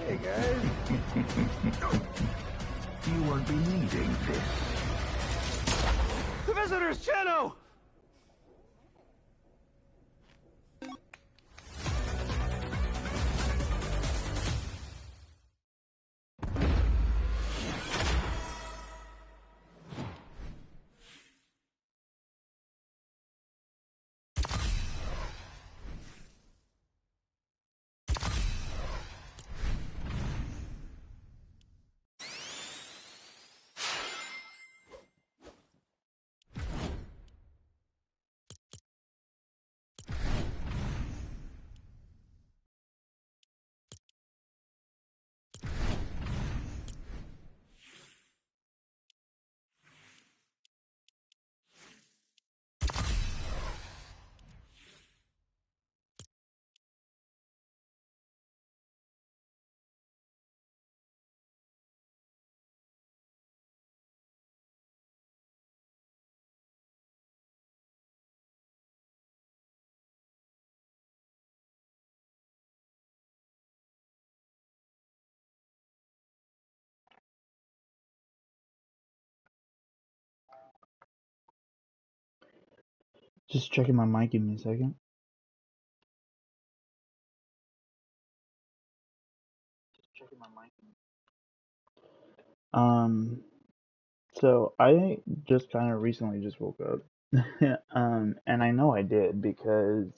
Hey guys. You won't be needing this. The visitor's channel! Just checking my mic, give me a second. So I just kind of recently just woke up. And I know I did because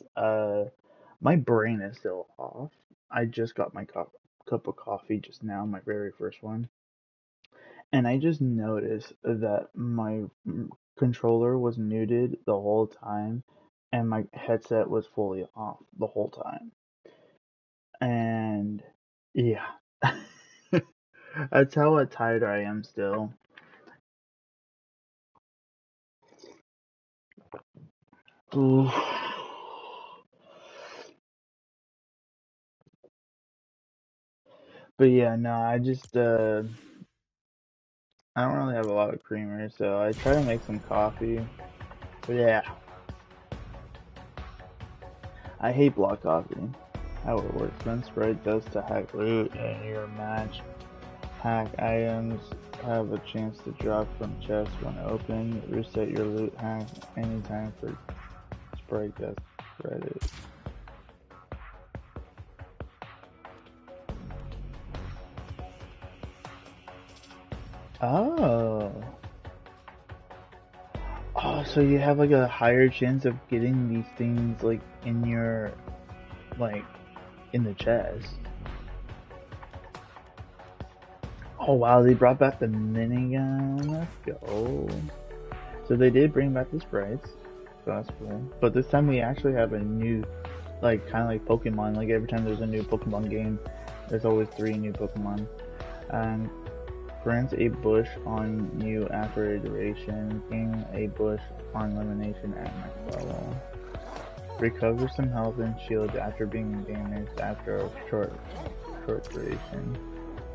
my brain is still off. I just got my cup of coffee just now, my very first one. And I just noticed that my controller was muted the whole time and my headset was fully off the whole time. And yeah, that's how tired I am still. Oof. But yeah, no, I don't really have a lot of creamer, so I try to make some coffee. But yeah, I hate black coffee. How it works: when Sprite does to hack loot in your match, hack items have a chance to drop from chests when open. Reset your loot hack anytime for Sprite does credit. Oh. Oh, so you have like a higher chance of getting these things like in your, like, in the chest. Oh wow, they brought back the minigun. Let's go. So they did bring back the sprites. So that's cool. But this time we actually have a new, like, kind of like Pokemon. Like every time there's a new Pokemon game, there's always 3 new Pokemon. And grants a bush on you after iteration. Gain a bush on elimination at max level. Recover some health and shield after being damaged after a short duration.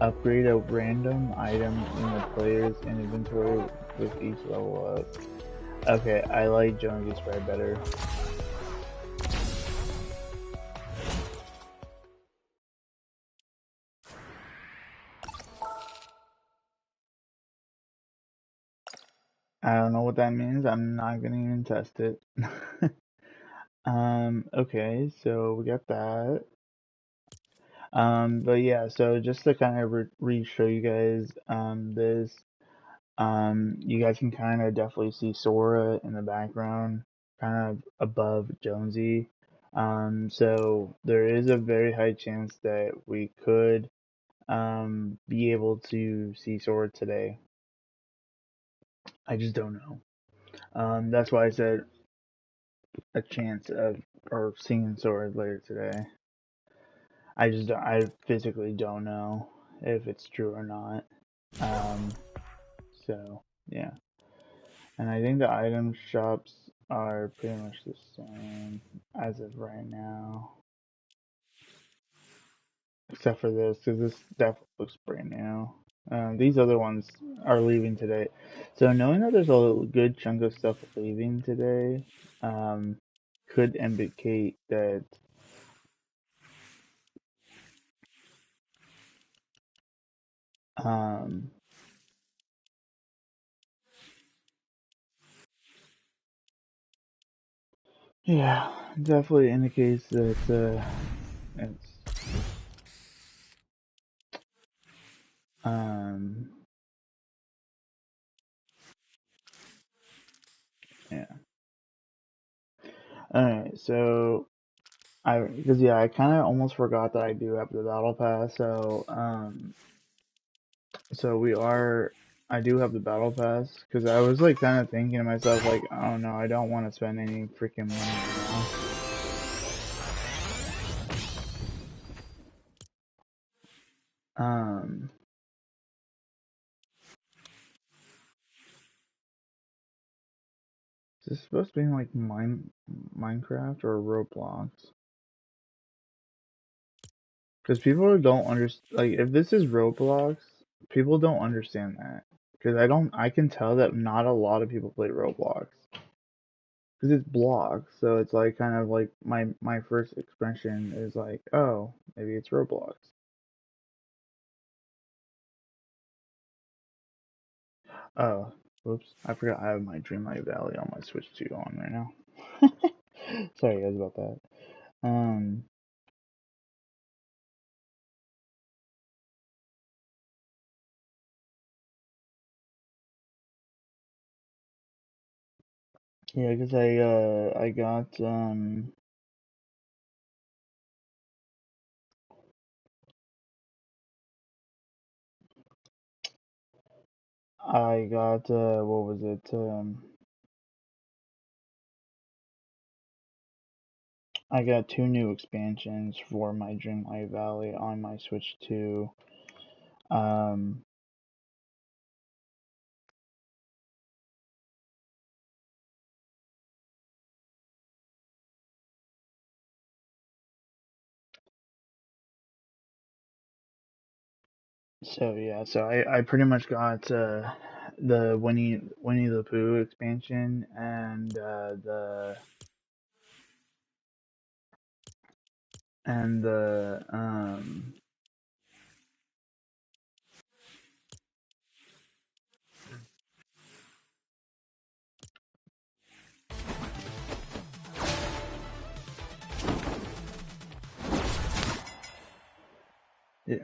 Upgrade a random item in the player's inventory with each level up. Okay, I like Jones's spread better. I don't know what that means. I'm not gonna even test it. Okay, so we got that. But yeah, so just to kind of re-show you guys this, you guys can kind of definitely see Sora in the background, kind of above Jonesy. So there is a very high chance that we could be able to see Sora today. I just don't know. That's why I said a chance of or seeing Sora later today. I physically don't know if it's true or not. Um, so yeah, and I think the item shops are pretty much the same as of right now, except for this, because this definitely looks brand new. These other ones are leaving today, so knowing that there's a good chunk of stuff leaving today, um, could indicate that um, yeah, definitely indicates that it's um yeah. Alright, so because yeah, I kind of almost forgot that I do have the battle pass. So I do have the battle pass because I was like kind of thinking to myself like, oh no, I don't want to spend any freaking money right now. Is this supposed to be like Minecraft or Roblox? Because people don't understand, like, if this is Roblox, people don't understand that. Because I can tell that not a lot of people play Roblox. Because it's blocks, so it's like kind of like my first expression is like, oh, maybe it's Roblox. Oh, whoops, I forgot I have my Dreamlight Valley on my Switch 2 on right now. Sorry guys about that. Um, yeah, because I got what was it? I got two new expansions for my Dreamlight Valley on my Switch 2. Um, so yeah, so I pretty much got the Winnie the Pooh expansion and the yeah.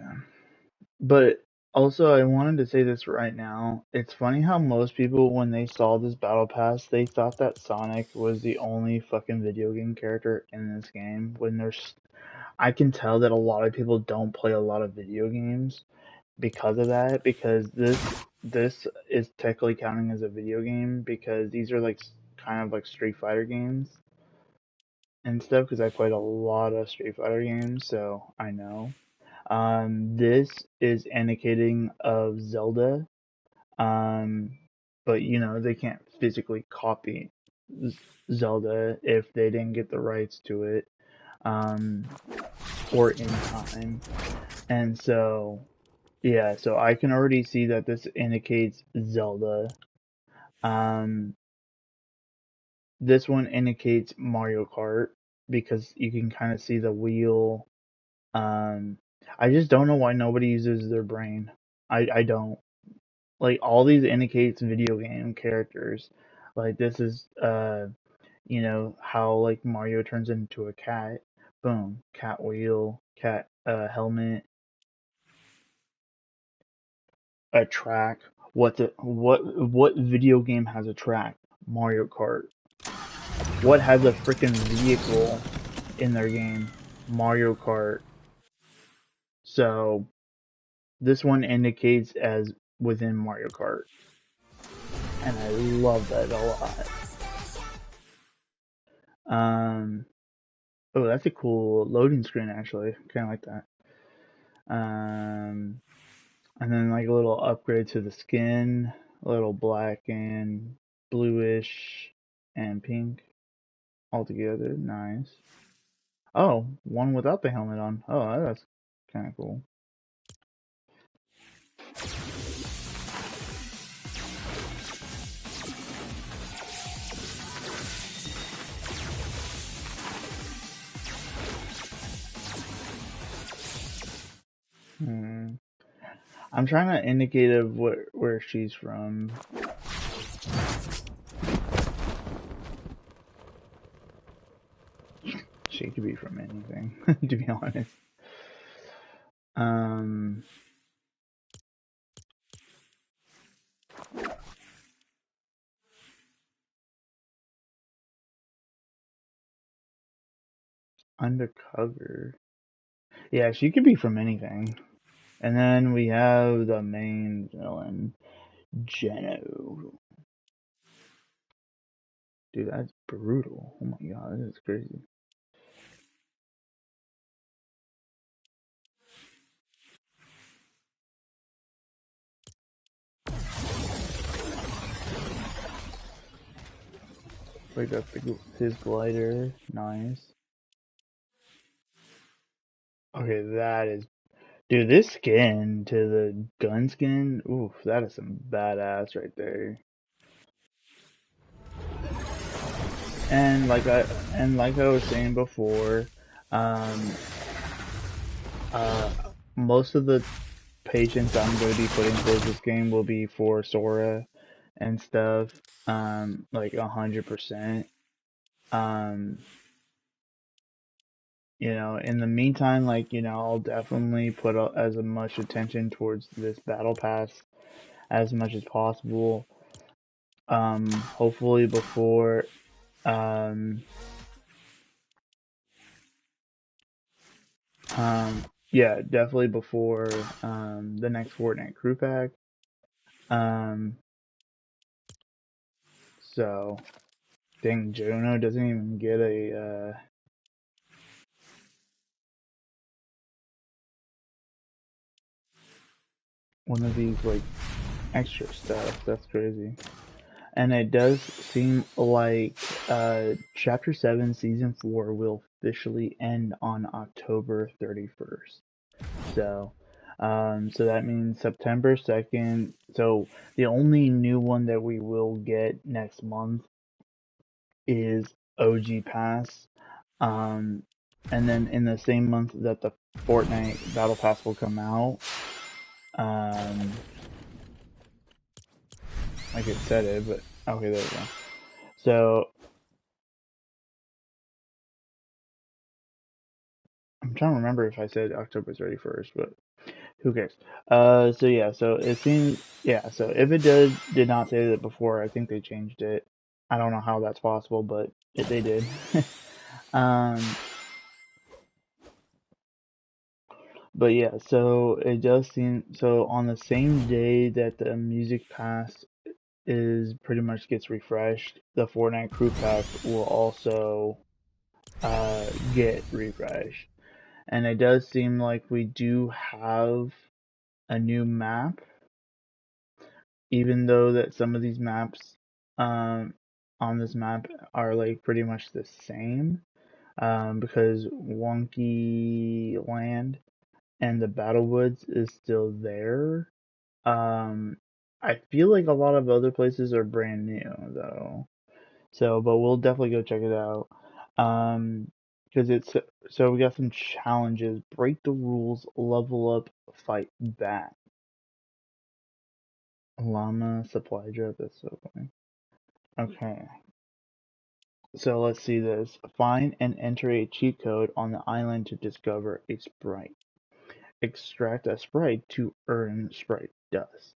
But also, I wanted to say this right now. It's funny how most people, when they saw this battle pass, they thought that Sonic was the only fucking video game character in this game. I can tell that a lot of people don't play a lot of video games because of that. Because this is technically counting as a video game because these are like kind of like Street Fighter games and stuff. Because I played a lot of Street Fighter games, so I know. This is indicating of Zelda, um, but you know they can't physically copy Zelda if they didn't get the rights to it, um, or in time. And so, yeah, so I can already see that this indicates Zelda. Um, this one indicates Mario Kart because you can kind of see the wheel. Um, I just don't know why nobody uses their brain. I don't. Like all these indicates video game characters. Like this is you know how like Mario turns into a cat, Boom. Cat wheel, cat helmet, a track. What video game has a track? Mario Kart. What has a freaking vehicle in their game? Mario Kart. So this one indicates as within Mario Kart, and I love that a lot. Um, oh, that's a cool loading screen actually. Kind of like that. Um, and then like a little upgrade to the skin, a little black and bluish and pink all together. Nice. Oh, one without the helmet on. Oh, that's kind of cool. Hmm. I'm trying to indicate of where she's from. She could be from anything, to be honest. Um, undercover. Yeah, she could be from anything. And then we have the main villain, Geno. Dude, that's brutal. Oh my god, this is crazy. Like that's his glider. Nice. Okay, that is. Dude, this skin to the gun skin, oof, that is some badass right there. And like I was saying before, um, uh, most of the patience I'm going to be putting towards this game will be for Sora and stuff, like 100%. Um, in the meantime, like, I'll definitely put as much attention towards this battle pass as much as possible. Hopefully before, um, yeah, definitely before, the next Fortnite crew pack. Um, so, dang, Juno doesn't even get one of these, like, extra stuff. That's crazy. And it does seem like Chapter 7 Season 4 will officially end on October 31st. So, so that means September 2nd. So the only new one that we will get next month is OG Pass. Um, and then in the same month that the Fortnite Battle Pass will come out, um, I could set it, but okay, there we go. So I'm trying to remember if I said October 31st, but who cares? So yeah, so it seems, yeah, so if it did not say that before, I think they changed it. I don't know how that's possible, but they did. um, but yeah, so it does seem, so on the same day that the Music Pass is pretty much gets refreshed, the Fortnite Crew Pack will also get refreshed. And it does seem like we do have a new map, even though that some of these maps um, on this map are like pretty much the same, because Wonky Land and the Battle Woods is still there. Um, I feel like a lot of other places are brand new though. So, but we'll definitely go check it out. Because it's so we got some challenges. Break the rules, level up, fight back. Llama supply drop. That's so funny. Okay. So let's see this. Find and enter a cheat code on the island to discover a sprite. Extract a sprite to earn sprite dust.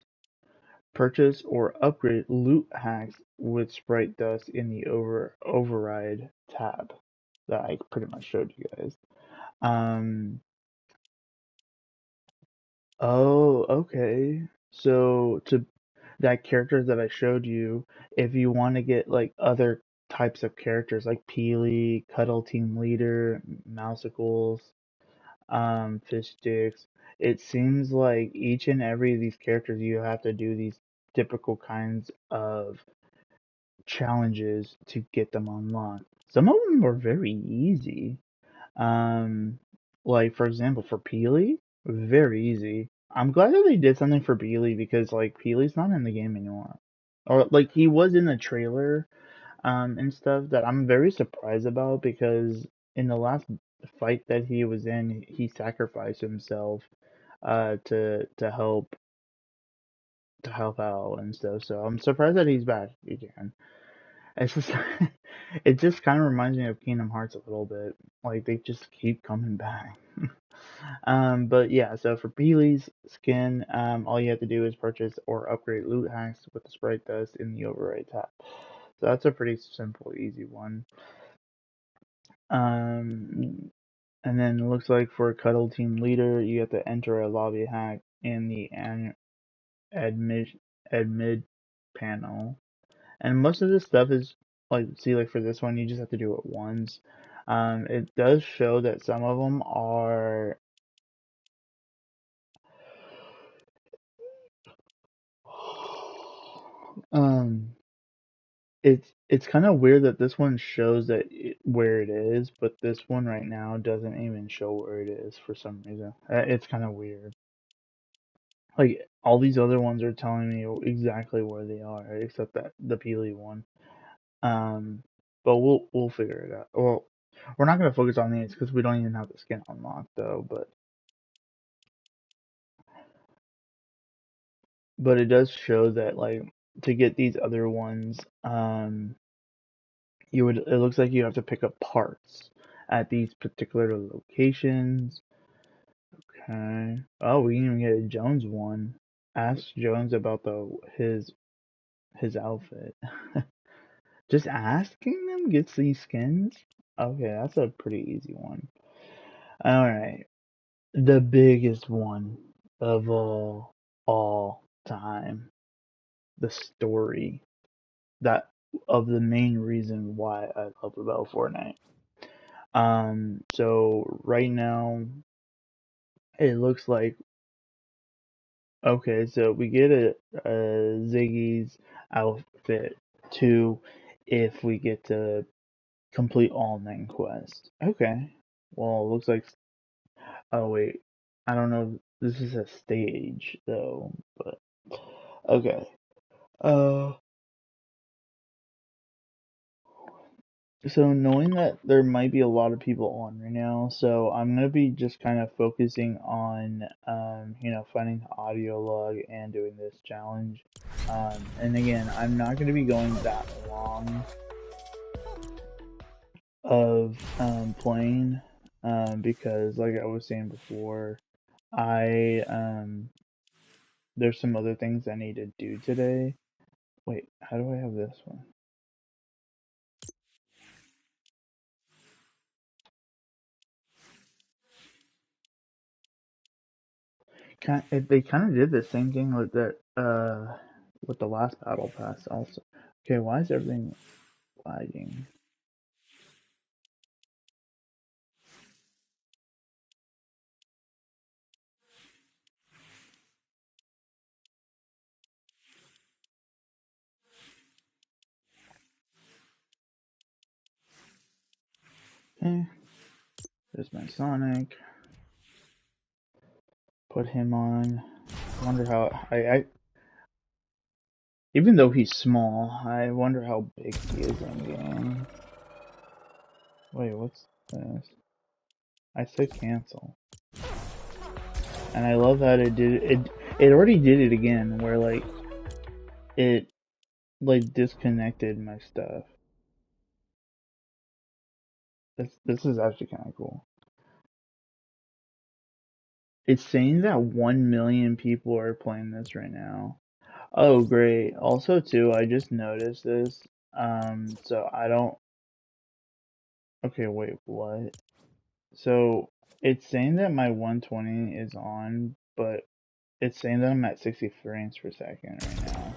Purchase or upgrade loot hacks with sprite dust in the override tab that I pretty much showed you guys. Um, oh, okay. So to that character that I showed you, if you want to get like other types of characters like Peely, Cuddle Team Leader, Mousicles, Fish Sticks, it seems like each and every of these characters you have to do these typical kinds of challenges to get them unlocked. Some of them are very easy. Um, like for example, for Peely, very easy. I'm glad that they did something for Peely because like Peely's not in the game anymore, or like he was in the trailer, and stuff that I'm very surprised about because in the last fight that he was in, he sacrificed himself, to help out and stuff. So I'm surprised that he's back again. It's just it just kind of reminds me of Kingdom Hearts a little bit. Like they just keep coming back. But yeah, so for Peely's skin, all you have to do is purchase or upgrade loot hacks with the sprite dust in the override tab. So that's a pretty simple, easy one. Um, and then it looks like for Cuddle Team Leader, you have to enter a lobby hack in the admit admit panel. And most of this stuff is like, see, like for this one, you just have to do it once. It does show that some of them are, um, it's kind of weird that this one shows where it is, but this one right now doesn't even show where it is for some reason. It's kind of weird. Like all these other ones are telling me exactly where they are, except that the Peely one. Um, but we'll figure it out. Well, we're not gonna focus on these because we don't even have the skin unlocked though. But it does show that like to get these other ones, it looks like you have to pick up parts at these particular locations. Okay. Oh, we can even get a Jones one. Ask Jones about the his outfit. Just asking them gets these skins? Okay, that's a pretty easy one. Alright. The biggest one of all time. The story. That of the main reason why I love about Fortnite. So right now it looks like okay, so we get a Ziggy's outfit too if we get to complete all 9 quests. Okay. Well, it looks like. Oh wait, I don't know. This is a stage though, but okay. Uh, so knowing that there might be a lot of people on right now, so I'm gonna be just kind of focusing on finding the audio log and doing this challenge. And again, I'm not gonna be going that long of playing, because like I was saying before, I there's some other things I need to do today. Wait, how do I have this one? They kind of did the same thing with with the last battle pass also. Okay, why is everything lagging? Okay, there's my Sonic. Put him on. Wonder how I even though he's small, I wonder how big he is in game. Wait, what's this? I said cancel. And I love that it already did it again where like it like disconnected my stuff. This is actually kind of cool. It's saying that 1 million people are playing this right now. Oh, great. Also, too, I just noticed this. So I don't. Okay, wait, what? So it's saying that my 120 is on, but it's saying that I'm at 60 frames per second right now.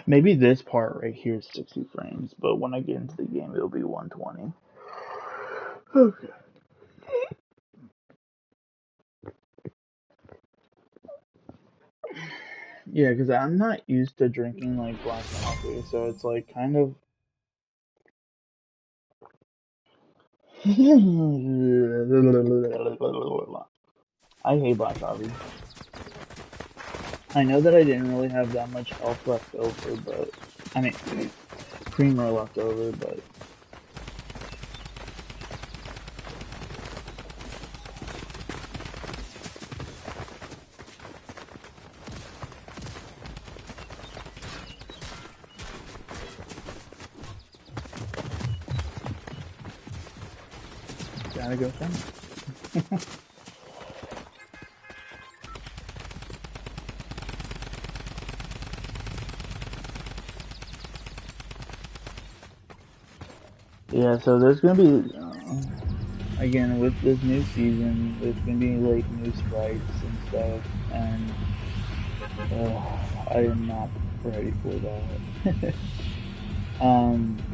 Maybe this part right here is 60 frames, but when I get into the game, it'll be 120. Okay. Yeah, because I'm not used to drinking like black coffee, so it's like kind of. I hate black coffee. I know that I didn't really have that much health left over, but I mean, creamer left over, but gotta go find it. Yeah, so there's gonna be again with this new season, there's gonna be like new sprites and stuff, and I am not ready for that.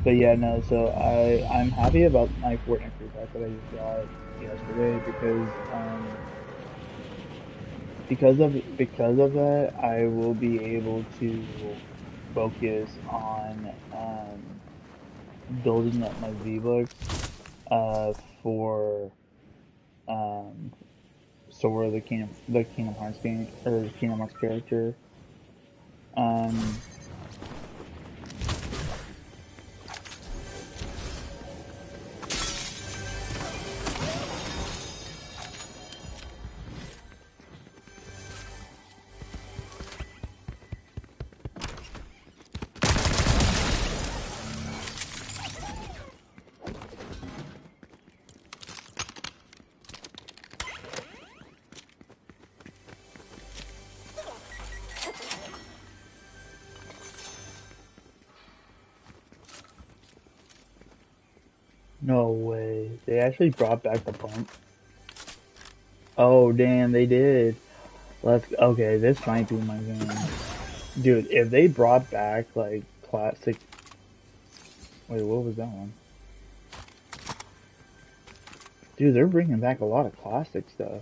But yeah, no. So I'm happy about my Fortnite free pass that I just got yesterday because of that, I will be able to focus on building up my V-Bucks for um Sora the Kingdom Hearts game or Kingdom Hearts character. Um no way. They actually brought back the pump. Oh damn, they did. Let's okay, this might be my game. Dude, if they brought back like classic wait, what was that one? Dude, they're bringing back a lot of classic stuff.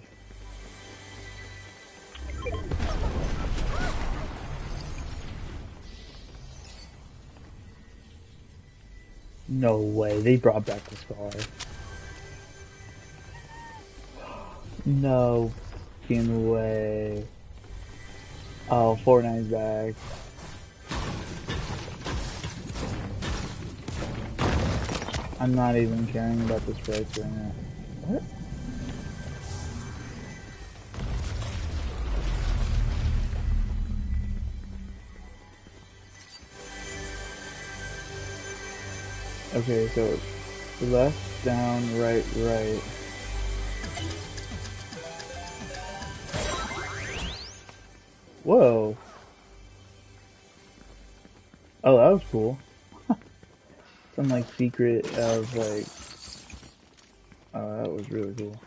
No way, they brought back the scar. No fucking way. Oh, Fortnite's back. I'm not even caring about the sprites right now. What? Okay, so left, down, right, right. Whoa. Oh, that was cool. Some like secret of like. Oh, that was really cool.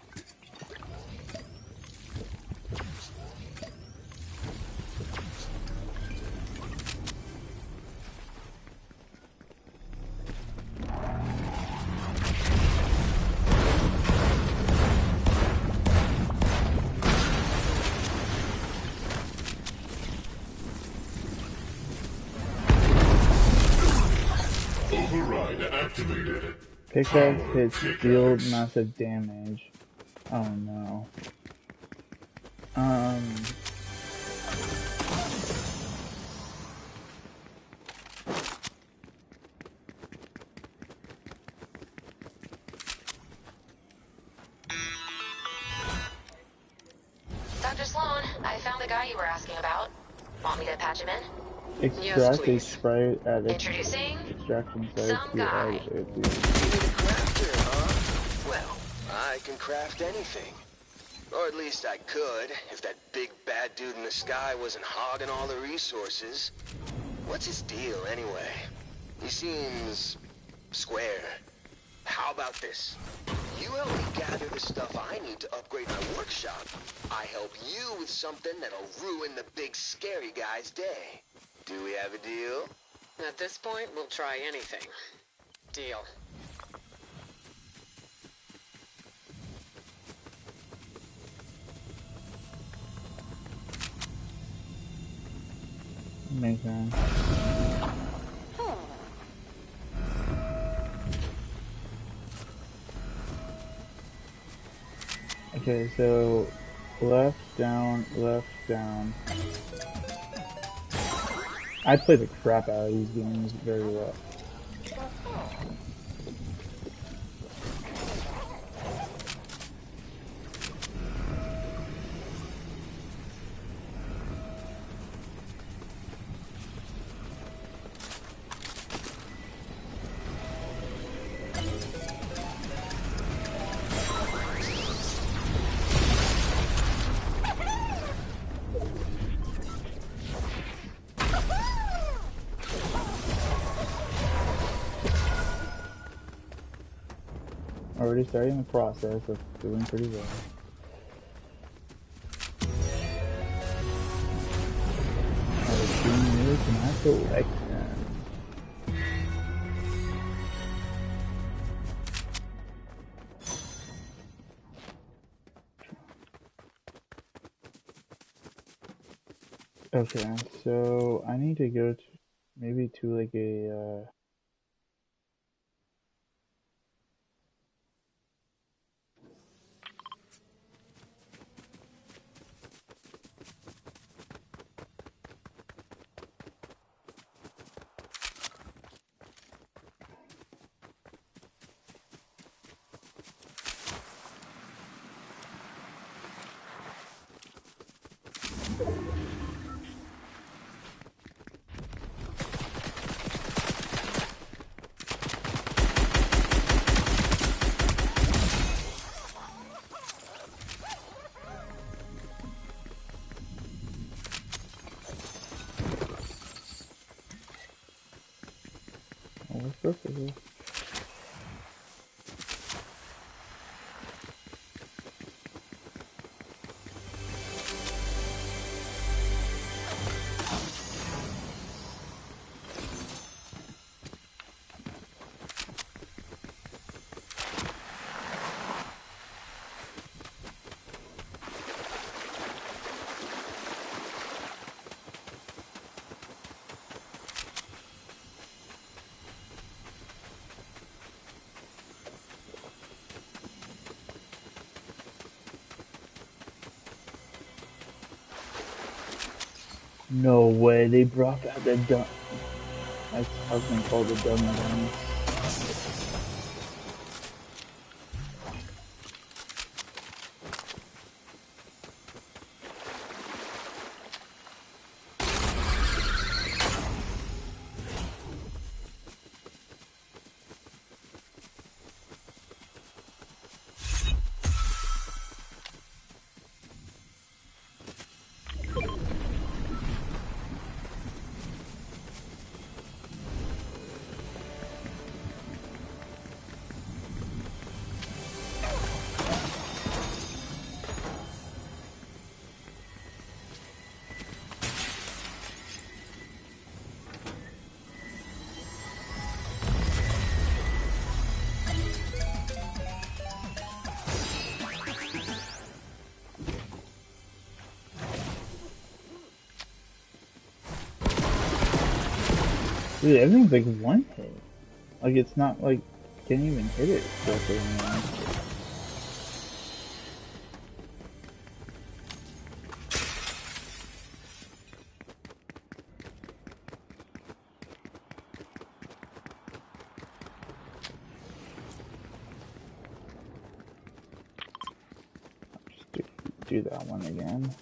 Override activated. Pickaxe Power hits deal pickaxe. massive damage. Oh no. Um. Dr. Sloan, I found the guy you were asking about. Want me to patch him in? Yes, Extract a please. sprite at Introducing extraction site some to add guy. it to. You need a crafter, huh? Well, I can craft anything. Or at least I could, if that big bad dude in the sky wasn't hogging all the resources. What's his deal, anyway? He seems... square. How about this? You help me gather the stuff I need to upgrade my workshop. I help you with something that'll ruin the big scary guy's day. Do we have a deal? At this point, we'll try anything. Deal. Makes sense. Okay, so left, down, left, down. I play the crap out of these games very well. Already starting the process of doing pretty well. I was being new to my collection. Okay, so I need to go to maybe to like a oh, what's perfect. No way, they brought back the dumb. I was gonna call the dumb one. Dude, everything's like one hit. Like it's not like can't even hit it correctly anymore. Just do that one again.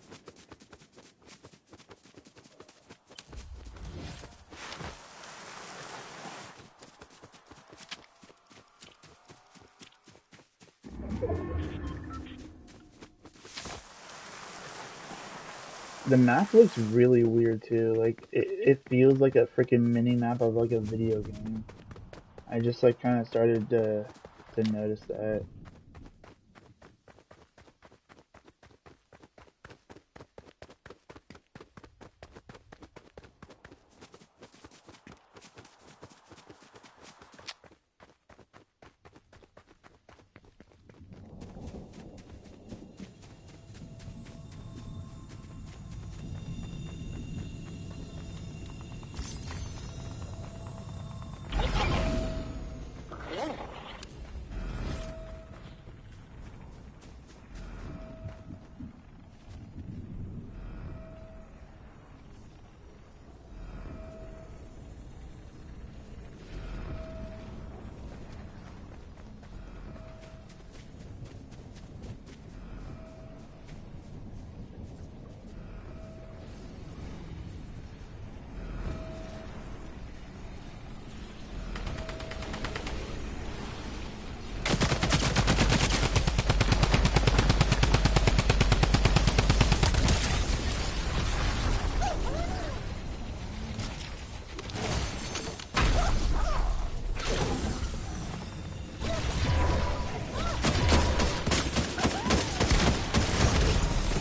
The map looks really weird too. Like it feels like a freaking mini map of like a video game. I just like kind of started to notice that.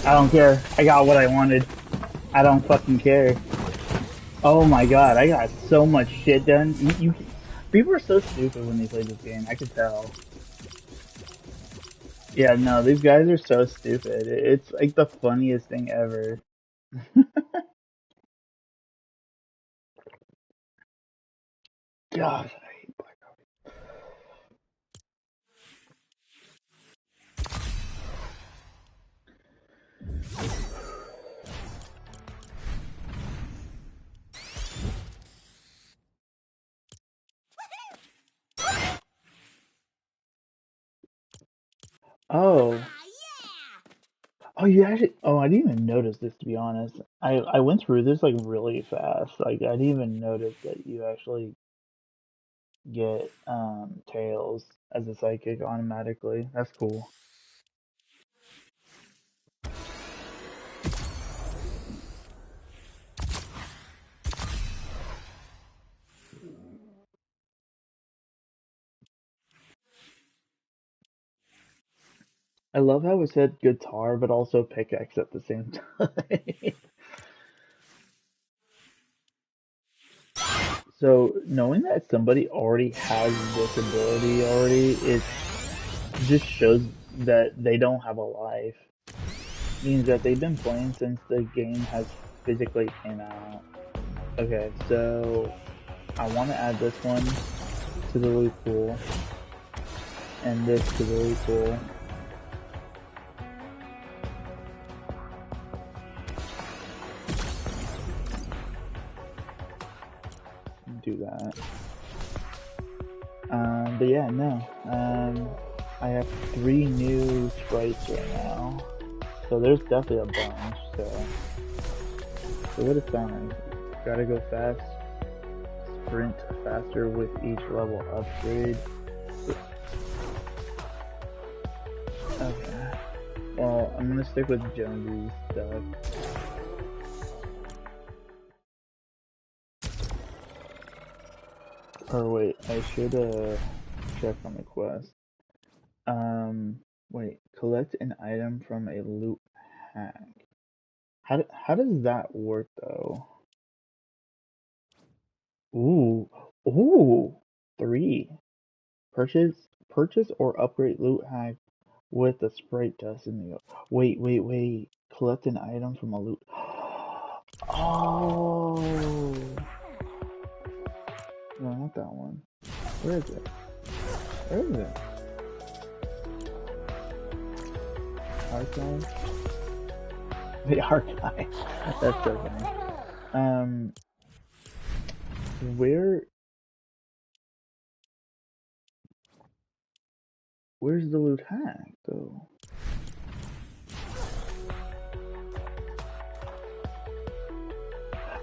I don't care. I got what I wanted. I don't fucking care. Oh my god, I got so much shit done. People are so stupid when they play this game. I could tell. Yeah, no, these guys are so stupid. It's like the funniest thing ever. God, I hate Black Ops. Oh. Oh, you actually. Oh, I didn't even notice this, to be honest. I went through this like really fast. Like I didn't even notice that you actually get tails as a psychic automatically. That's cool. I love how it said guitar, but also pickaxe at the same time. So knowing that somebody already has this ability already, it just shows that they don't have a life. Means that they've been playing since the game has physically came out. Okay, so I want to add this one to the loot pool, and this to the loot pool. Do that. But yeah, no. I have 3 new sprites right now, so there's definitely a bunch. So what it sound like? Gotta go fast. Sprint faster with each level upgrade. Okay. Well, I'm gonna stick with Jonesy's stuff. Or wait, I should check on the quest. Wait, collect an item from a loot hack. How does that work though? Ooh, ooh, 3. Purchase or upgrade loot hack with the sprite dust in the. Wait. Collect an item from a loot. Oh, no, not that one. Where is it? Where is it? Archive? The archive. That's so funny. Where? Where's the loot hack though?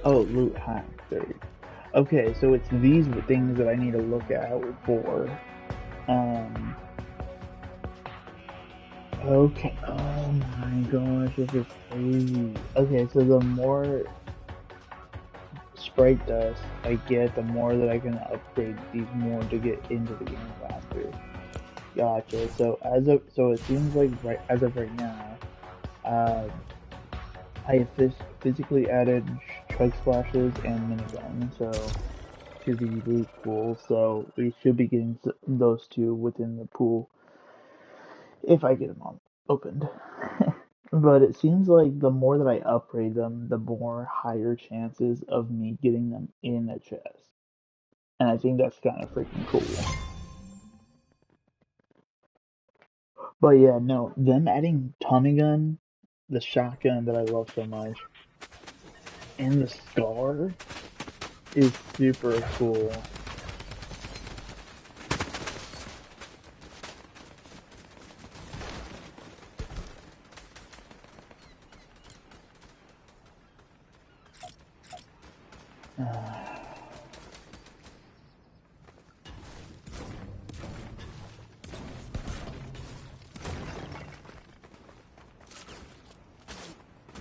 Oh, loot hack. There. Okay, so it's these things that I need to look out for. Okay. Oh my gosh, this is crazy. Okay, so the more sprite dust I get, the more that I can upgrade these more to get into the game faster. Gotcha. So it seems like right as of right now, uh, I physically added chug splashes and minigun, so to the loot pool. So we should be getting those two within the pool if I get them all opened. But it seems like the more that I upgrade them, the more higher chances of me getting them in a chest. And I think that's kind of freaking cool. But yeah, no, them adding Tommy gun, the shotgun that I love so much, and the scar is super cool.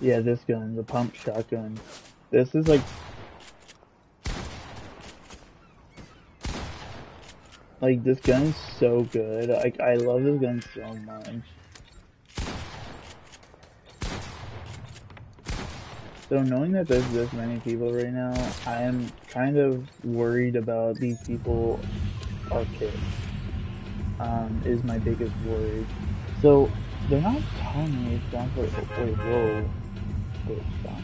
Yeah, this gun, the pump shotgun. This is like this gun is so good. Like I love this gun so much. So knowing that there's this many people right now, I am kind of worried about these people are kids. Is my biggest worry. So they're not telling me exactly. Oh, wait, whoa, wait, stop.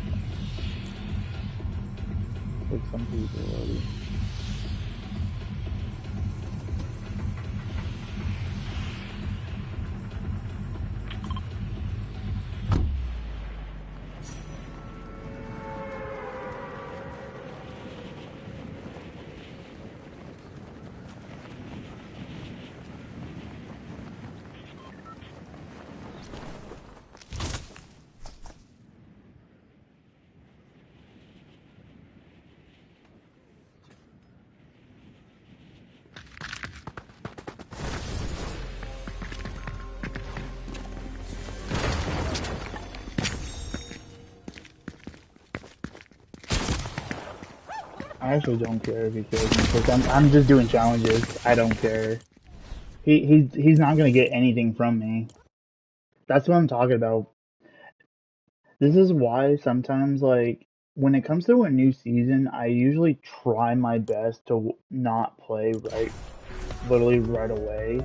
Like some people already. I actually don't care if he kills me because I'm just doing challenges. I don't care. He's not gonna get anything from me. That's what I'm talking about. This is why sometimes like when it comes to a new season, I usually try my best to not play literally right away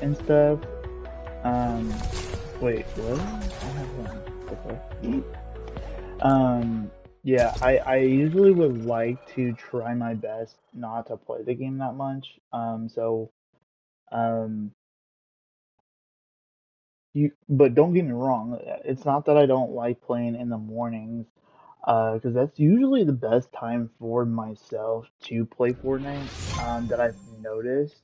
and stuff. Um, wait, what? I have one. Okay. Yeah, I usually would like to try my best not to play the game that much. Um, but don't get me wrong, it's not that I don't like playing in the mornings, because that's usually the best time for myself to play Fortnite, that I've noticed.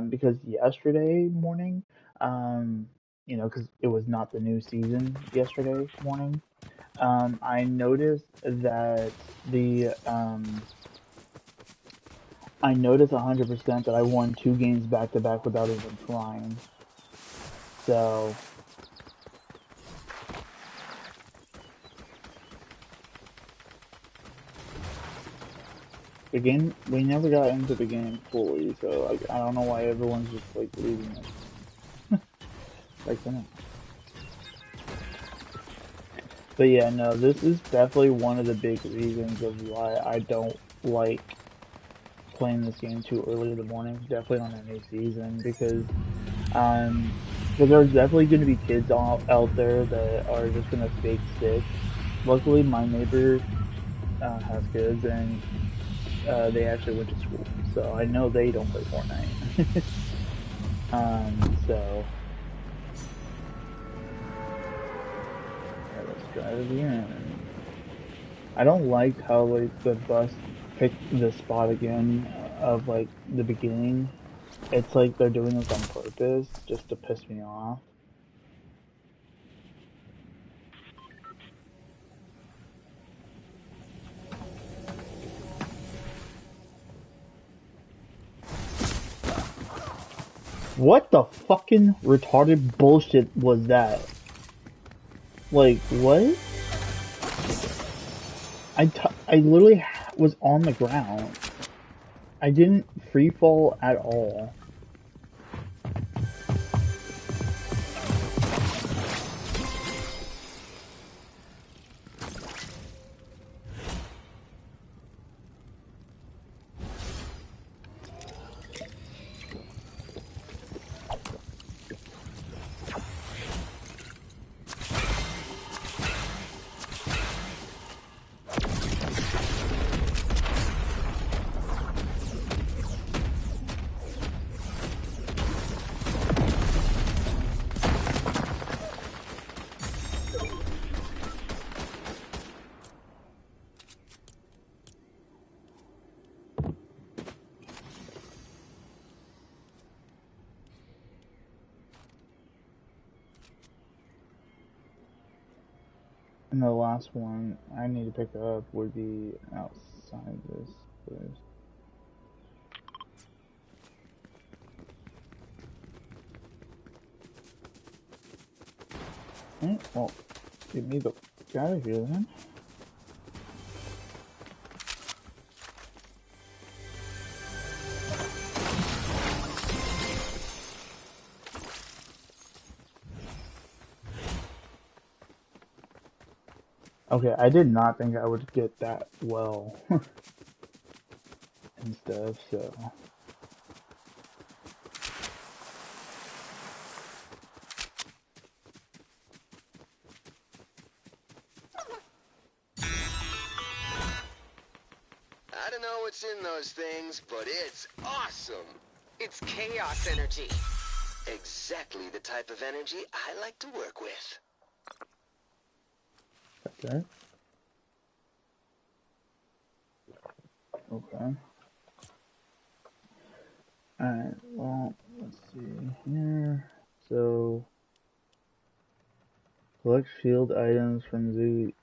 Because yesterday morning, um, because it was not the new season yesterday morning, I noticed that I noticed 100% that I won two games back to back without even trying. So the game, we never got into the game fully. So like, I don't know why everyone's just like leaving it like that. But yeah, no, this is definitely one of the big reasons of why I don't like playing this game too early in the morning. Definitely on a new season um, because there's definitely going to be kids out there that are just going to fake sick. Luckily, my neighbor has kids, and they actually went to school, so I know they don't play Fortnite. So yeah, let's try it again. I don't like how like the bus picked the spot again of like the beginning. It's like they're doing this on purpose just to piss me off. What the fucking retarded bullshit was that? Like, what? I literally was on the ground. I didn't free fall at all. And the last one I need to pick up would be outside this place. Alright, well, get me the fuck out of here then. Okay, I did not think I would get that well and stuff, so. I don't know what's in those things, but it's awesome. It's chaos energy. Exactly the type of energy I like to work with. Okay. Okay. Alright, well, let's see here. So, collect shield items from the...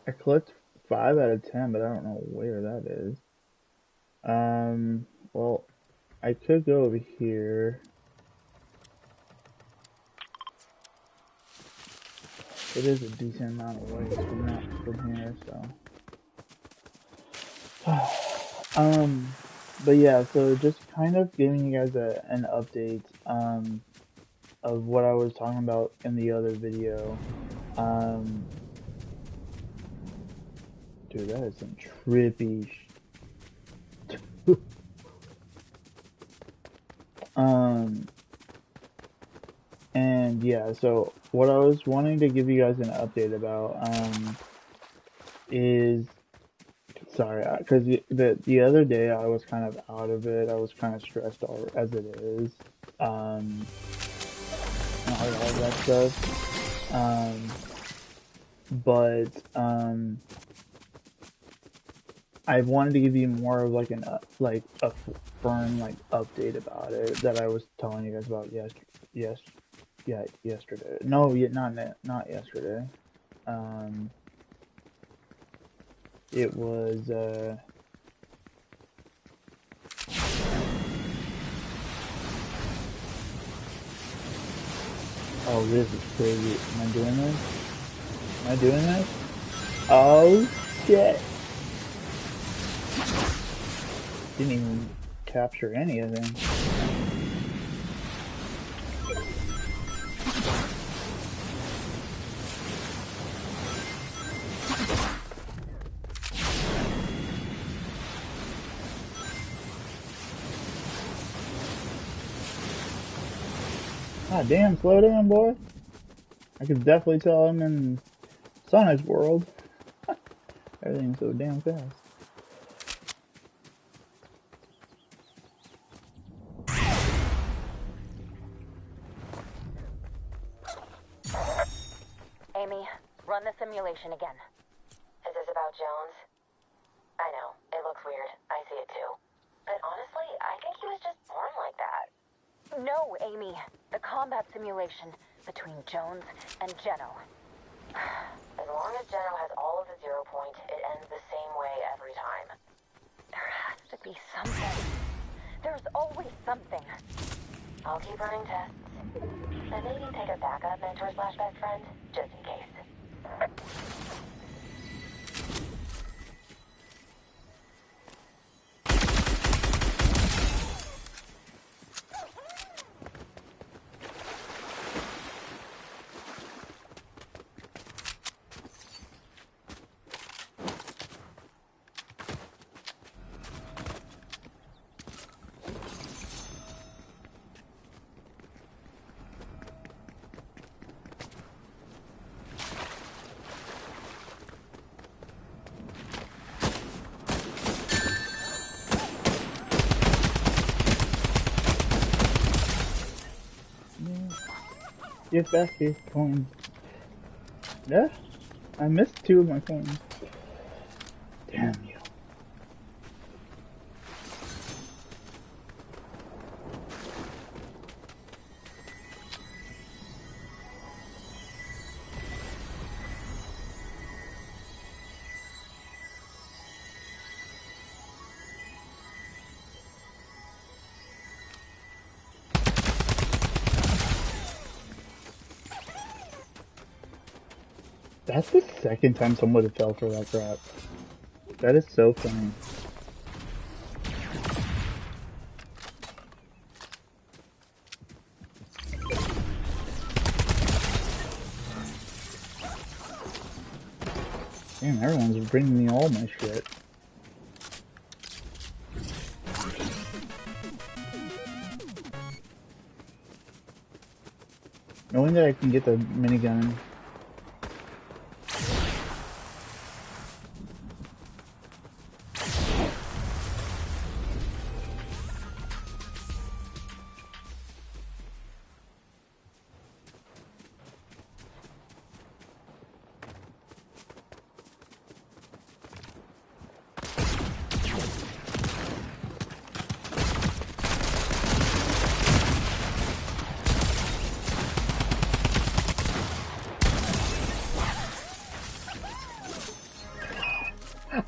I collect 5 out of 10, but I don't know where that is. Well, I could go over here. It is a decent amount of ways from here, so. But yeah, so just kind of giving you guys an update, of what I was talking about in the other video. Dude, that is some trippy and yeah, so what I was wanting to give you guys an update about, is, sorry, because the other day I was kind of out of it, I was kind of stressed out as it is, and all that stuff, but, I wanted to give you more of like a firm like update about it that I was telling you guys about yesterday. No, not yesterday. It was oh, this is crazy. Am I doing this? Am I doing this? Oh shit! Didn't even capture any of them. God damn, slow down, boy. I could definitely tell I'm in Sonic's world. Everything's so damn fast. Amy, run the simulation again. Is this about Jones? I know, it looks weird. I see it too. But honestly, I think he was just born like that. No, Amy. The combat simulation between Jones and Geno. As long as Geno has all of the 0 point, it ends the same way every time. There has to be something. There's always something. I'll keep running tests. And maybe pick a backup mentor/best friend, just in case. Get back his coins. Yeah, I missed 2 of my coins. Damn you. That's the second time someone fell for that crap. That is so funny. Damn, everyone's bringing me all my shit. Knowing that I can get the minigun.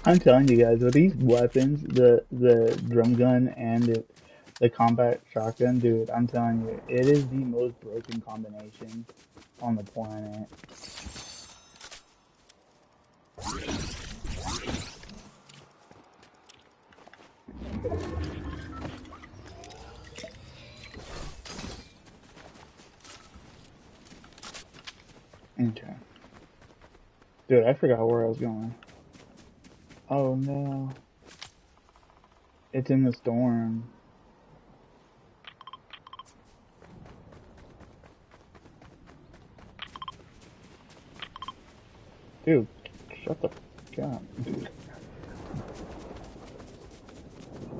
I'm telling you guys, with these weapons, the drum gun and the combat shotgun, dude, I'm telling you, it is the most broken combination on the planet. Okay. Dude, I forgot where I was going. Oh no. It's in the storm. Dude, shut the fuck up.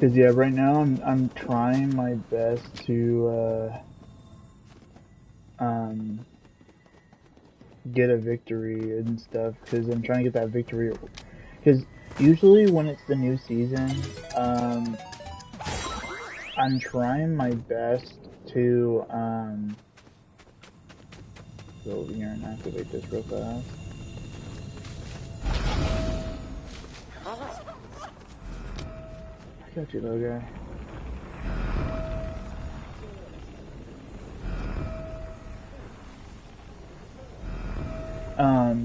Cause yeah, right now I'm trying my best to get a victory and stuff. Cause I'm trying to get that victory. Cause usually when it's the new season, I'm trying my best to go over here and activate this real fast. I got you, little guy.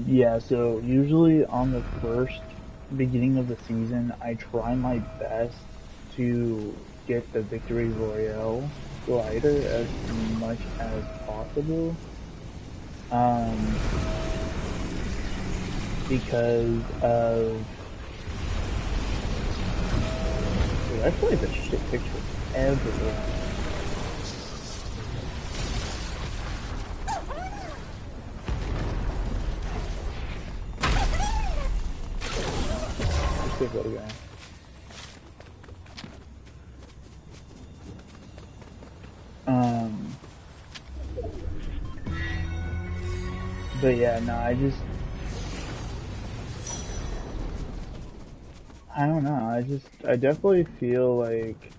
Yeah, so usually on the first beginning of the season, I try my best to get the Victory Royale glider as much as possible. Because of... Dude, I feel like the shit picture everywhere. This little guy. But yeah, no, I don't know, I definitely feel like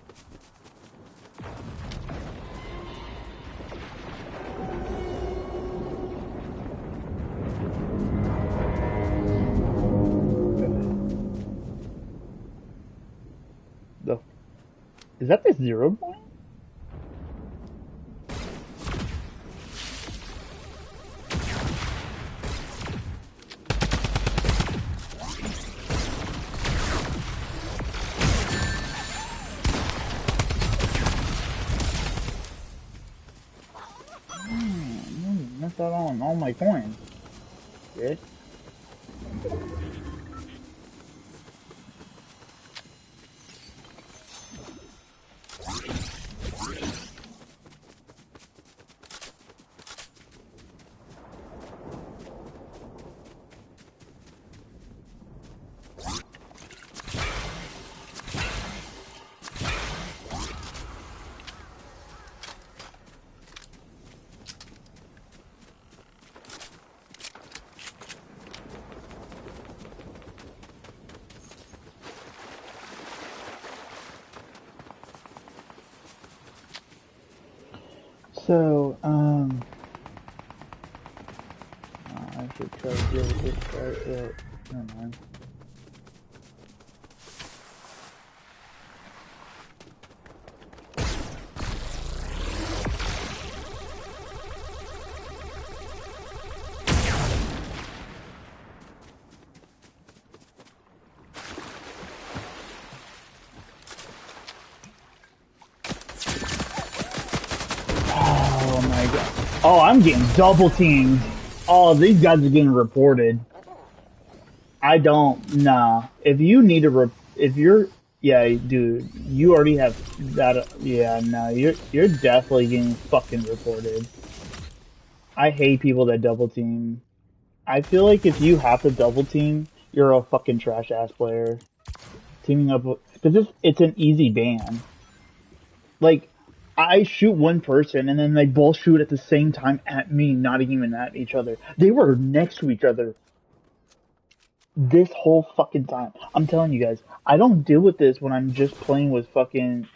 the Is that the 0 point? Missed out on all my coins. Shit. So, I should try to deal with this part. Never mind. Oh my god. Oh, I'm getting double teamed. Oh, these guys are getting reported. I don't, nah. If you need to, if you're, yeah, dude, you already have that, yeah, no, you're definitely getting fucking reported. I hate people that double team. I feel like if you have to double team, you're a fucking trash ass player. Teaming up, because it's an easy ban. Like, I shoot one person and then they both shoot at the same time at me, not even at each other. They were next to each other this whole fucking time. I'm telling you guys, I don't deal with this when I'm just playing with fucking,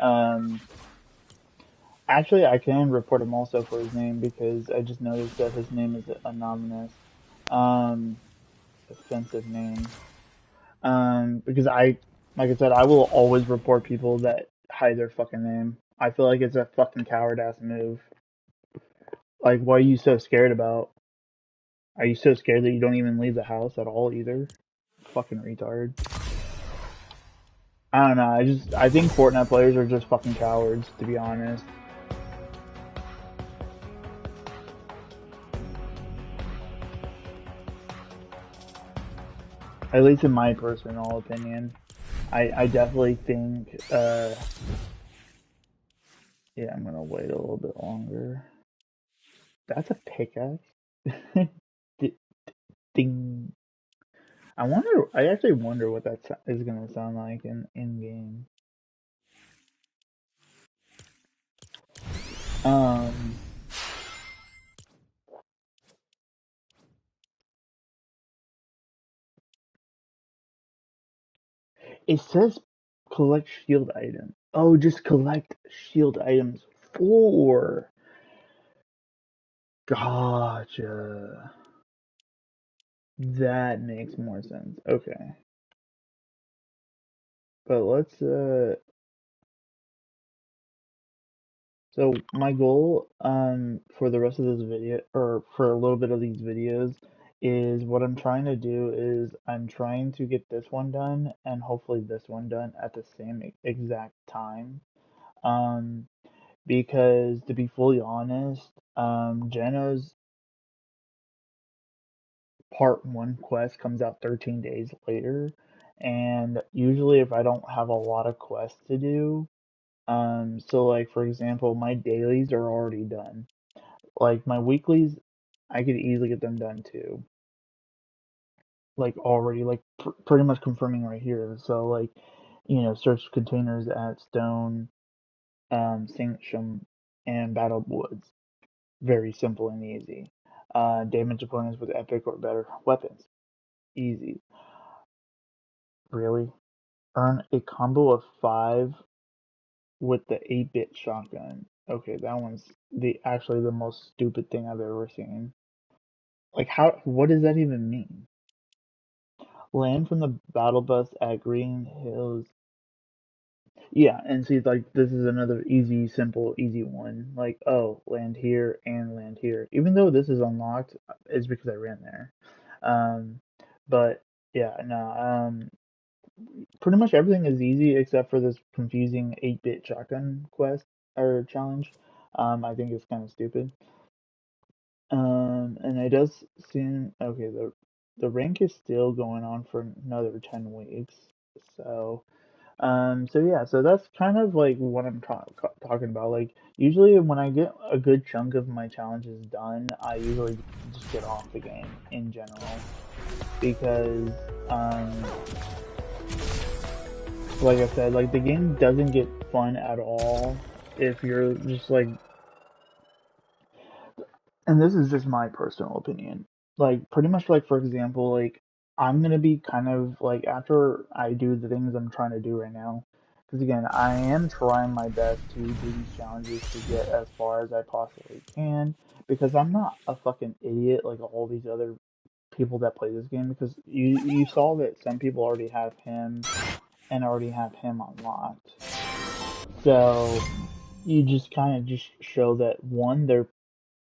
actually I can report him also for his name because I just noticed that his name is anonymous. Um, offensive name. Because like I said, I will always report people that hide their fucking name. I feel like it's a fucking coward ass move. Like, what are you so scared about? Are you so scared that you don't even leave the house at all either? Fucking retard. I don't know. I think Fortnite players are just fucking cowards, to be honest. At least in my personal opinion. I definitely think, yeah, I'm gonna wait a little bit longer. That's a pickaxe. Ding. I actually wonder what that is gonna sound like in game. Um, it says collect shield item. Oh, just collect shield items for. Gotcha. That makes more sense. Okay. But let's so my goal for the rest of this video or for a little bit of these videos is what I'm trying to do is I'm trying to get this one done and hopefully this one done at the same exact time. Um because to be fully honest, Geno's part 1 quest comes out 13 days later, and usually if I don't have a lot of quests to do, so like for example, my dailies are already done. Like my weeklies, I could easily get them done too. Like already, like pretty much confirming right here. So like, search containers at Stone, Sanctum, and Battle Woods. Very simple and easy. Damage opponents with epic or better weapons. Easy. Really? Earn a combo of 5 with the 8-bit shotgun. Okay, that one's actually the most stupid thing I've ever seen. Like what does that even mean? Land from the battle bus at Green Hills. Yeah, and see, like, this is another easy, simple, easy one. Like, oh, land here and land here. Even though this is unlocked, it's because I ran there. Um, but yeah, no, pretty much everything is easy except for this confusing 8-bit shotgun quest or challenge. I think it's kind of stupid. And it does seem okay. The rank is still going on for another 10 weeks. So, so yeah, so that's kind of like what I'm talking about. Like, usually when I get a good chunk of my challenges done, I usually just get off the game in general because, like I said, like the game doesn't get fun at all if you're just like, and this is just my personal opinion. Like, pretty much, like, for example, like, I'm gonna be kind of like, after I do the things I'm trying to do right now, because again, I am trying my best to do these challenges to get as far as I possibly can, because I'm not a fucking idiot like all these other people that play this game, because you saw that some people already have him and already have him unlocked. So you just kind of just show that one, they're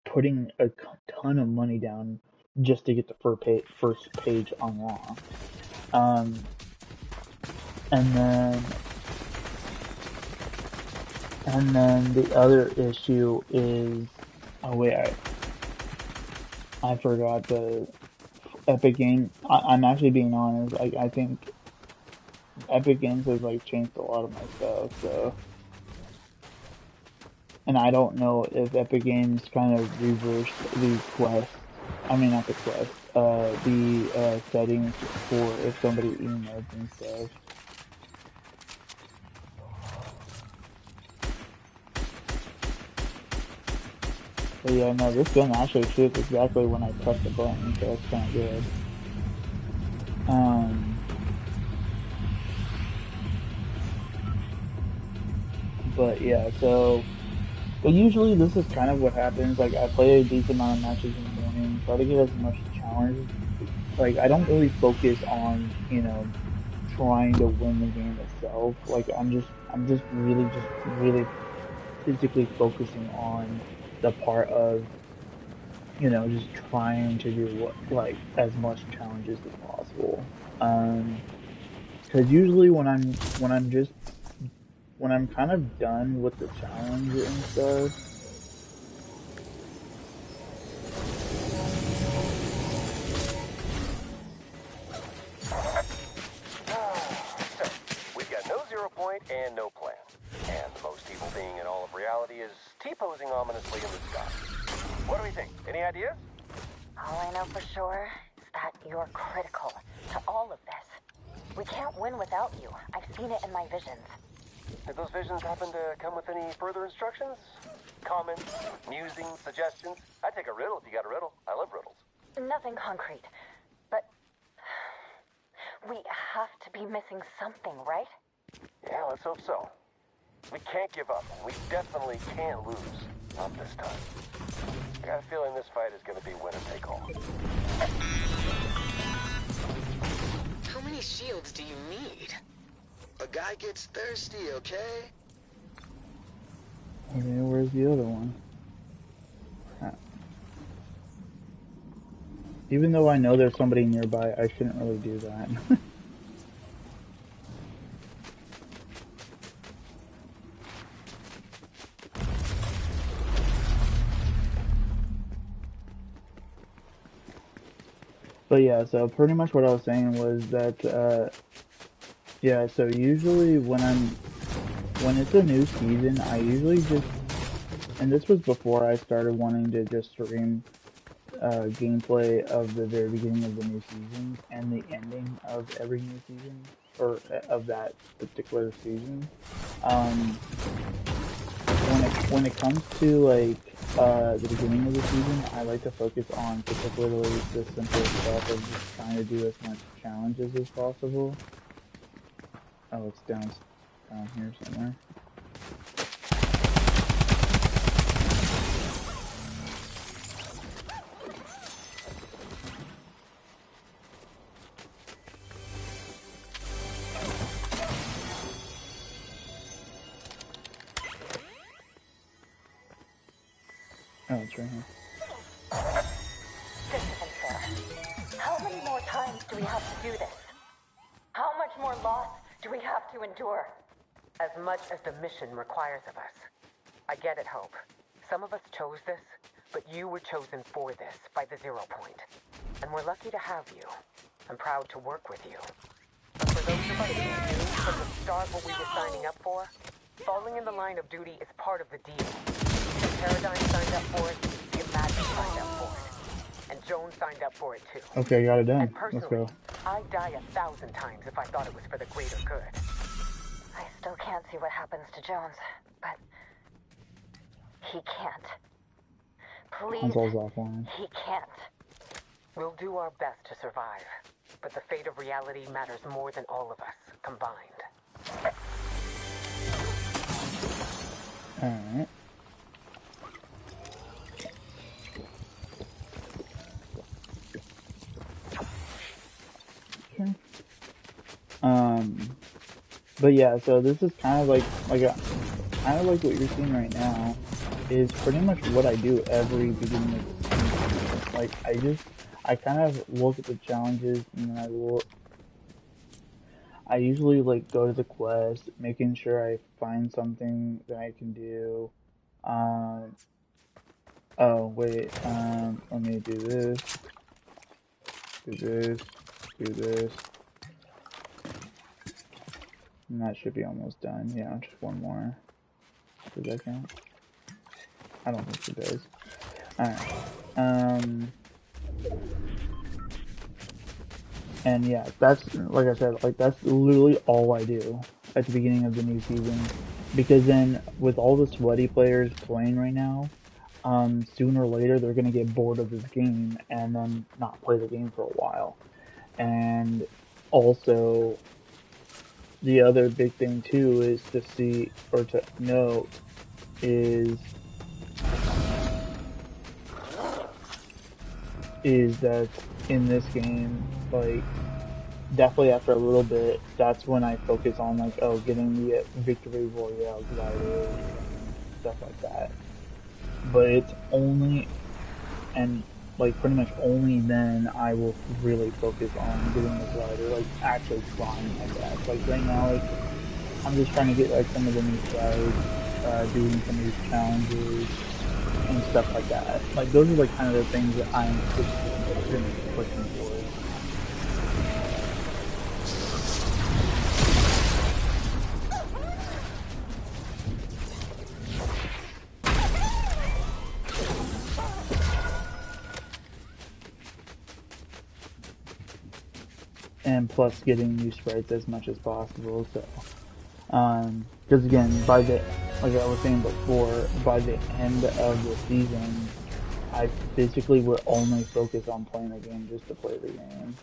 putting a ton of money down just to get the first page unlocked. Um, and then the other issue is, oh wait, I forgot the Epic Game. I'm actually being honest. I think Epic Games has like changed a lot of my stuff. So, and I don't know if Epic Games kind of reversed the quest. I mean, not the quest. The settings for if somebody emails and stuff. But yeah, no, this gun actually shoots exactly when I press the button, so that's kind of good. Um, but yeah, so, but usually this is kind of what happens. Like, I play a decent amount of matches in the morning, try to get as much challenge. Like, I don't really focus on, trying to win the game itself. Like, just really physically focusing on the part of, just trying to do like, as much challenges as possible. Um, Because usually when I'm kind of done with the challenge and stuff, So, we've got no 0 point and no plan. And the most evil being in all of reality is T-posing ominously in the sky. What do we think? Any ideas? All I know for sure is that you're critical to all of this. We can't win without you. I've seen it in my visions. Did those visions happen to come with any further instructions? Comments? Musings? Suggestions? I'd take a riddle if you got a riddle. I love riddles. Nothing concrete, but we have to be missing something, right? Yeah, let's hope so. We can't give up. We definitely can't lose. Not this time. I got a feeling this fight is going to be winner take all. How many shields do you need? A guy gets thirsty, okay? okay, where's the other one? Ah. Even though I know there's somebody nearby, I shouldn't really do that. But yeah, so pretty much what I was saying was that, yeah, so usually when it's a new season, I usually just, and this was before I started wanting to just stream gameplay of the very beginning of the new season and the ending of every new season, or of that particular season. Um, when it comes to like the beginning of the season, I like to focus on particularly the simple stuff of just trying to do as much challenges as possible. Oh, it's down here somewhere. Oh, it's right here. This isn't fair. How many more times do we have to do this? How much more loss do we have to endure? As much as the mission requires of us. I get it, Hope. Some of us chose this, but you were chosen for this by the Zero Point. And we're lucky to have you. I'm proud to work with you. But for those of us who knew from the start what we were signing up for, falling in the line of duty is part of the deal. The Paradigm signed up for it, the Imagine signed up for it. And Joan signed up for it too. Okay, got it done. And Let's personally, go. I'd die 1,000 times if I thought it was for the greater good. I still can't see what happens to Jones, but he can't. Please, Console's offline. he can't. We'll do our best to survive, but the fate of reality matters more than all of us combined. Alright. Okay. But yeah, so this is kind of like kind of like what you're seeing right now is pretty much what I do every beginning of the season. Like I kind of look at the challenges and then I usually like go to the quest, making sure I find something that I can do. Oh wait, let me do this, do this, do this. And that should be almost done. Yeah, just one more. Does that count? I don't think it does. Alright. And yeah, that's, like I said, like that's literally all I do at the beginning of the new season. Because then, with all the sweaty players playing right now, sooner or later they're gonna get bored of this game and then not play the game for a while. And also, the other big thing too is to see, or to note, is that in this game, like, definitely after a little bit, that's when I focus on, like, oh, getting the Victory Royale gliders and stuff like that. But it's only, and, like, pretty much only then I will really focus on getting the glider, like, actually trying my best. Like, right now, like, I'm just trying to get, like, some of the new glides, doing some of these challenges, and stuff like that. Like, those are, like, kind of the things that I'm pushing towards. And plus getting new sprites as much as possible, so, because again, like I was saying before, by the end of the season, I basically would only focus on playing the game just to play the game.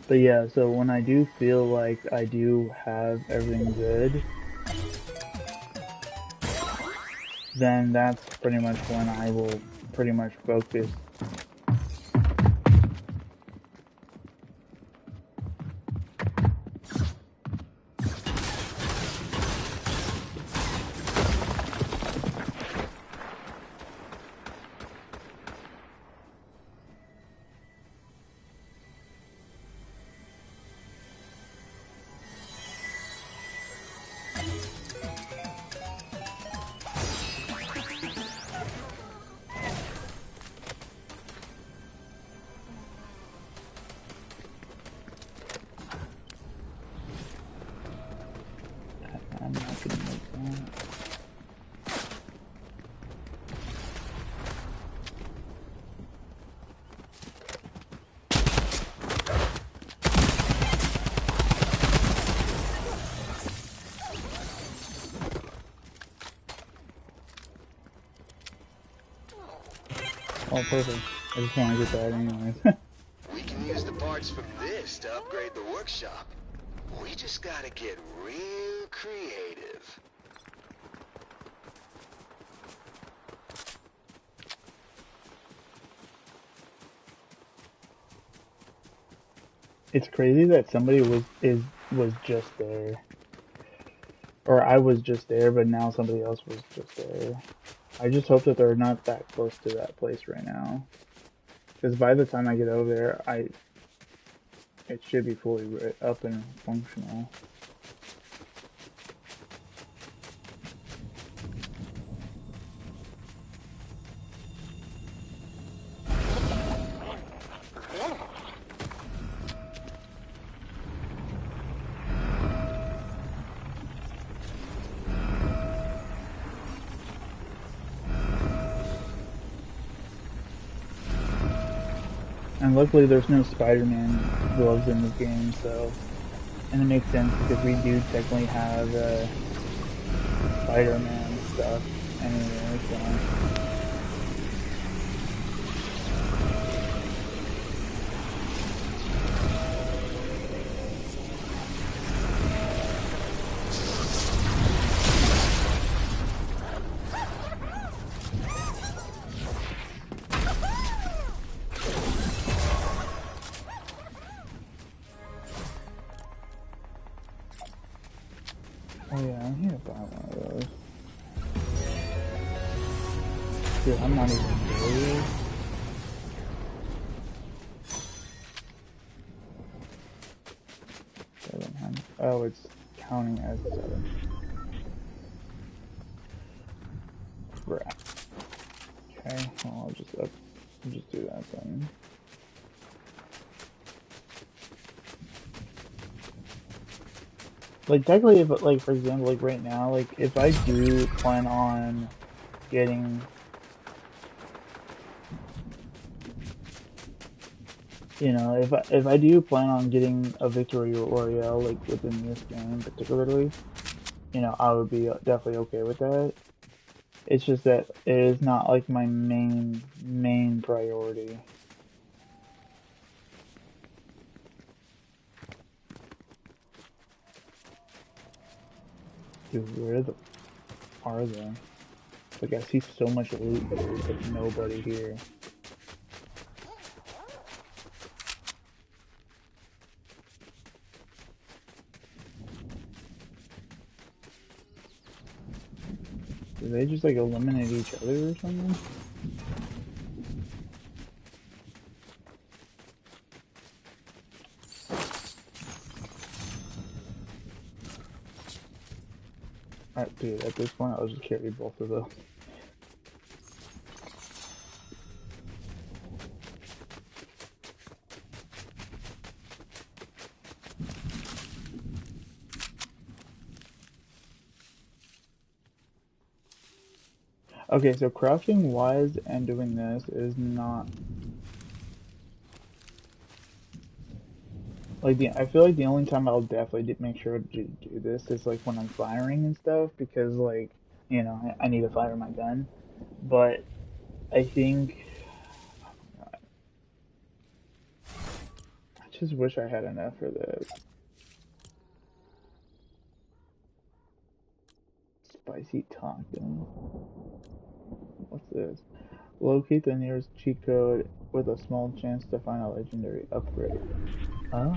But yeah, so when I do feel like I do have everything good, then that's pretty much when I will pretty much focus. Oh, perfect. I just want to get that anyways. We can use the parts from this to upgrade the workshop. We just gotta get real creative. It's crazy that somebody was just there. Or I was just there, but now somebody else was just there. I just hope that they're not that close to that place right now. Because by the time I get over there, it should be fully up and functional. And luckily there's no Spider-Man gloves in this game, so... And it makes sense because we do technically have Spider-Man stuff anyway, so... Oh yeah, I need to buy one of those. Dude, I'm not even there. 700. Oh, it's counting as 7. Right. Okay, well, I'll just do that then. Like, technically, if, like, for example, like, right now, like, if I do plan on getting... You know, if I do plan on getting a victory royale, like, within this game particularly, you know, I would be definitely okay with that. It's just that it is not, like, my main priority. Dude, where are they? Like, I see so much loot, but there's, like, nobody here. Do they just, like, eliminate each other or something? Dude, at this point, I'll just carry both of those. Okay, so crouching wise and doing this is not... Like, I feel like the only time I'll definitely make sure to do this is, like, when I'm firing and stuff, because, like, you know, I need to fire my gun. But I think... I just wish I had enough for this. Spicy taco. What's this? Locate the nearest cheat code with a small chance to find a legendary upgrade. Oh.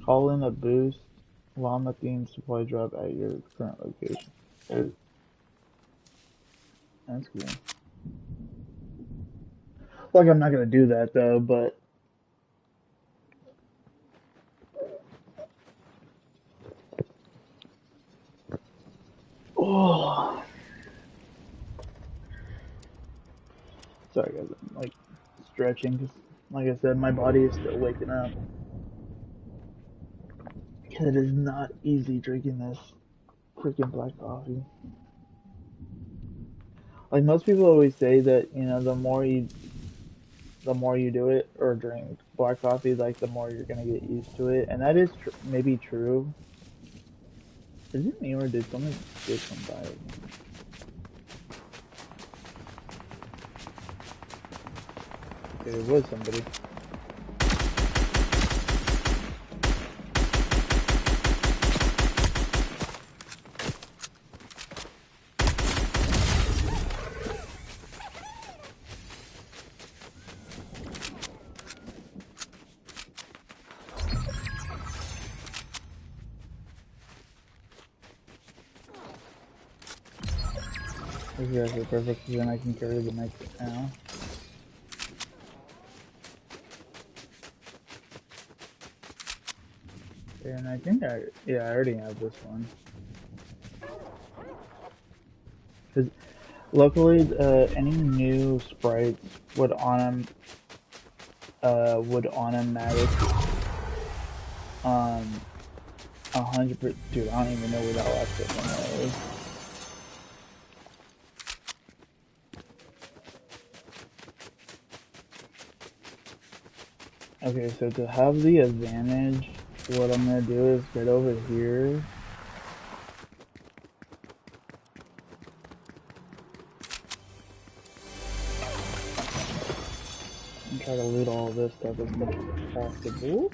Call in a boost llama themed supply drop at your current location. Oh. That's cool. Like, I'm not gonna do that though, but oh, sorry guys, I'm like stretching because, like I said, my body is still waking up. It is not easy drinking this freaking black coffee. Like, most people always say that, you know, the more you do it or drink black coffee, like, the more you're gonna get used to it, and that is maybe true. Is it me or did someone come by? There was somebody. These guys are perfect, then I can carry the knife now. And I think I already have this one. Because luckily, any new sprites would automatic, 100%. Dude, I don't even know where that last one was. Okay, so to have the advantage, what I'm gonna do is get over here. And try to loot all this stuff as much as possible.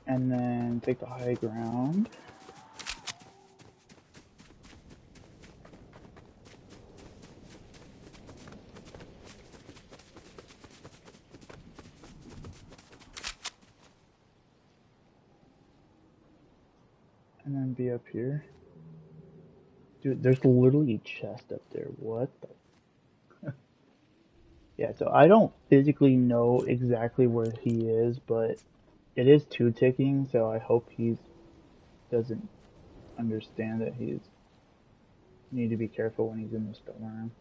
And then take the high ground. And then be up here. Dude, there's literally a chest up there. What the? Yeah, so I don't physically know exactly where he is, but it is 2 ticking, so I hope he doesn't understand that he's need to be careful when he's in the storm room.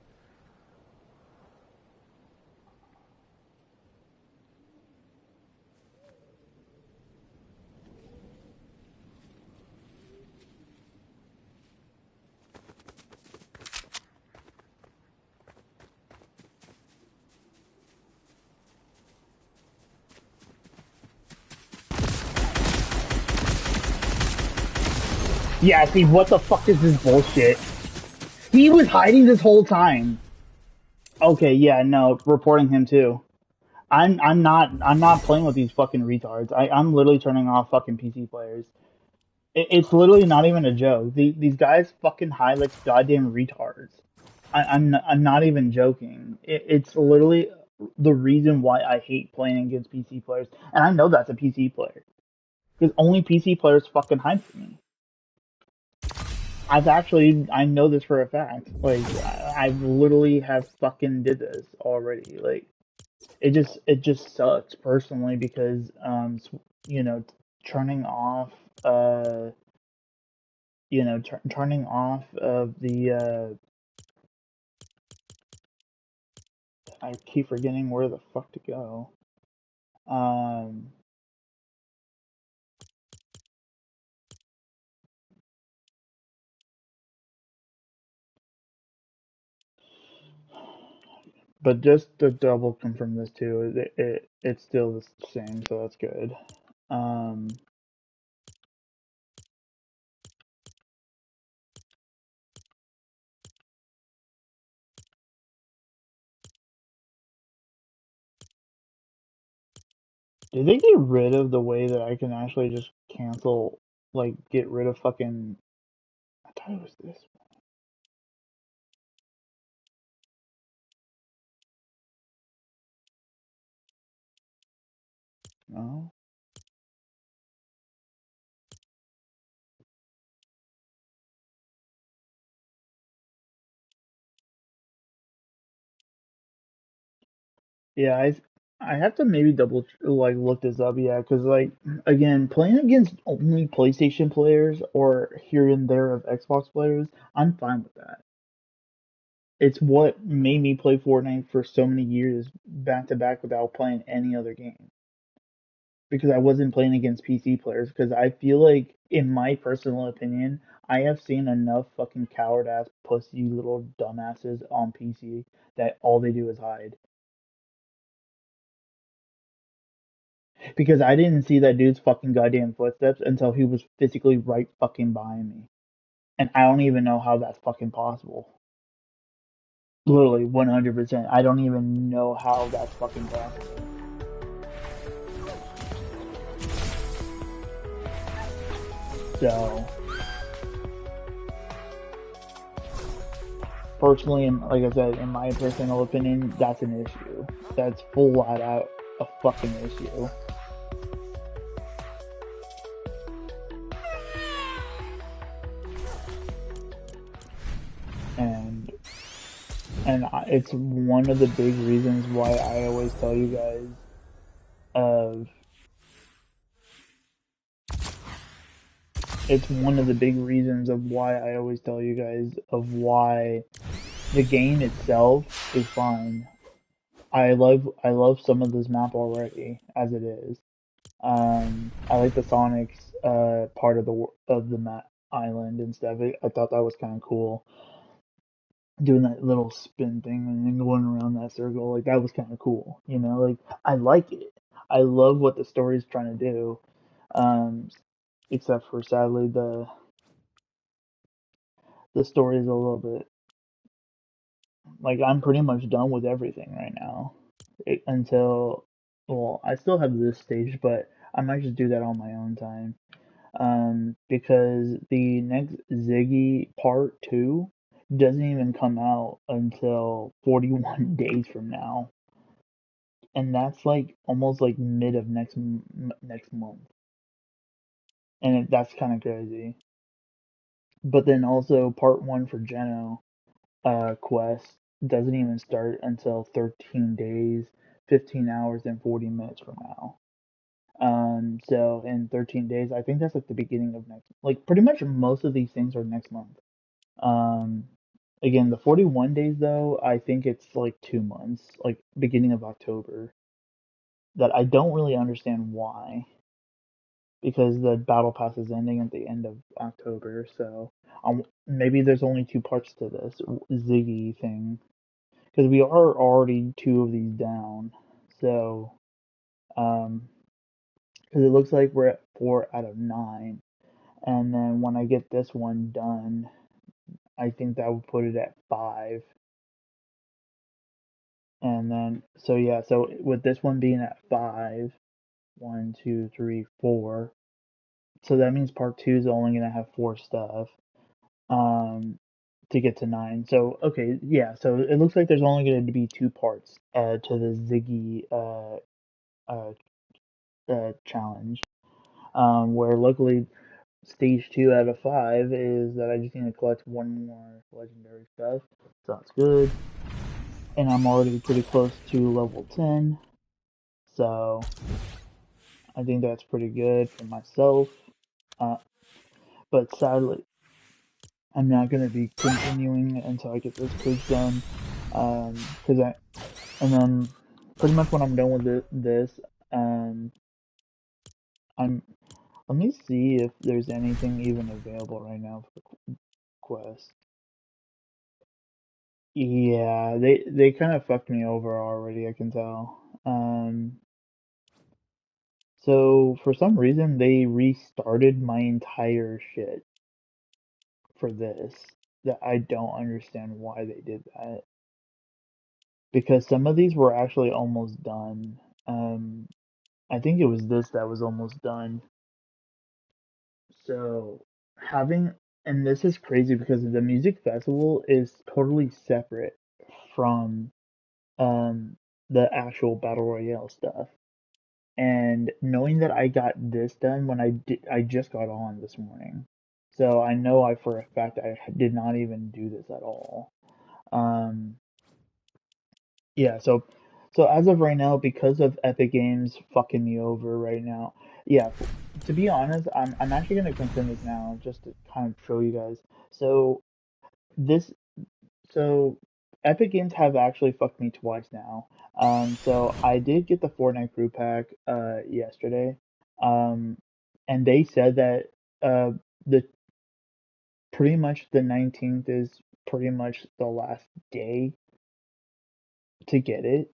Yeah, see, what the fuck is this bullshit? He was hiding this whole time. Okay, yeah, no, reporting him too. I'm not playing with these fucking retards. I'm literally turning off fucking PC players. It's literally not even a joke. These guys fucking hide like goddamn retards. I'm not even joking. It's literally the reason why I hate playing against PC players, and I know that's a PC player because only PC players fucking hide from me. I know this for a fact. Like I literally have fucking did this already. Like it just sucks personally because you know turning off turning off of the I keep forgetting where the fuck to go. Um but just to double confirm this too, it's still the same, so that's good. Um did they get rid of the way that I can actually just cancel, like, get rid of fucking. I thought it was this one. No? Yeah, I have to maybe like look this up, yeah, because like again, playing against only PlayStation players or here and there of Xbox players, I'm fine with that. It's what made me play Fortnite for so many years back to back without playing any other game. Because I wasn't playing against PC players. Because I feel like, in my personal opinion, I have seen enough fucking coward ass pussy little dumbasses on PC that all they do is hide. Because I didn't see that dude's fucking goddamn footsteps until he was physically right fucking behind me. And I don't even know how that's fucking possible. Literally 100%. I don't even know how that's fucking possible. So, personally, and like I said, in my personal opinion, that's an issue. That's full out a fucking issue. And it's one of the big reasons why I always tell you guys of it's one of the big reasons of why I always tell you guys of why the game itself is fine. I love some of this map already as it is. I like the Sonic's part of the map island and stuff. I thought that was kind of cool, doing that little spin thing and then going around that circle. Like that was kind of cool, you know. Like I like it. I love what the story's trying to do. Um, except for sadly the story is a little bit like I'm pretty much done with everything right now. Until well, I still have this stage, but I might just do that on my own time. Because the next Ziggy Part 2 doesn't even come out until 41 days from now. And that's like almost like mid of next month. And that's kind of crazy. But then also Part 1 for Geno quest doesn't even start until 13 days, 15 hours, and 40 minutes from now. So in 13 days, I think that's like the beginning of next, like pretty much most of these things are next month. Um, again, the 41 days though, I think it's like 2 months, like beginning of October, that I don't really understand why, because the battle pass is ending at the end of October, so maybe there's only two parts to this Ziggy thing, because we are already two of these down, so, because it looks like we're at 4 out of 9. And then when I get this one done, I think that would put it at 5. And then, so yeah, so with this one being at 5, 1, 2, 3, 4. So that means part 2 is only gonna have 4 stuff. To get to 9. So okay, yeah. So it looks like there's only going to be 2 parts to the Ziggy uh, challenge. Where luckily stage 2 out of 5 is that I just need to collect one more legendary stuff. So that's good. And I'm already pretty close to level 10. So I think that's pretty good for myself. Uh, but sadly, I'm not going to be continuing until I get this bridge done. Cause and then pretty much when I'm done with this, um, I'm, let me see if there's anything even available right now for the quest. Yeah, they kind of fucked me over already, I can tell. So for some reason they restarted my entire shit for this. That I don't understand why they did that. Because some of these were actually almost done. I think it was this that was almost done. So having and this is crazy because the music festival is totally separate from um the actual battle royale stuff. And knowing that I got this done when I just got on this morning. So I know I for a fact I did not even do this at all. Um yeah, so as of right now, because of Epic Games fucking me over right now, yeah, to be honest, I'm actually gonna confirm this now just to kind of show you guys. So this so Epic Games have actually fucked me twice now. So I did get the Fortnite group pack yesterday. Um, and they said that the pretty much the 19th is pretty much the last day to get it,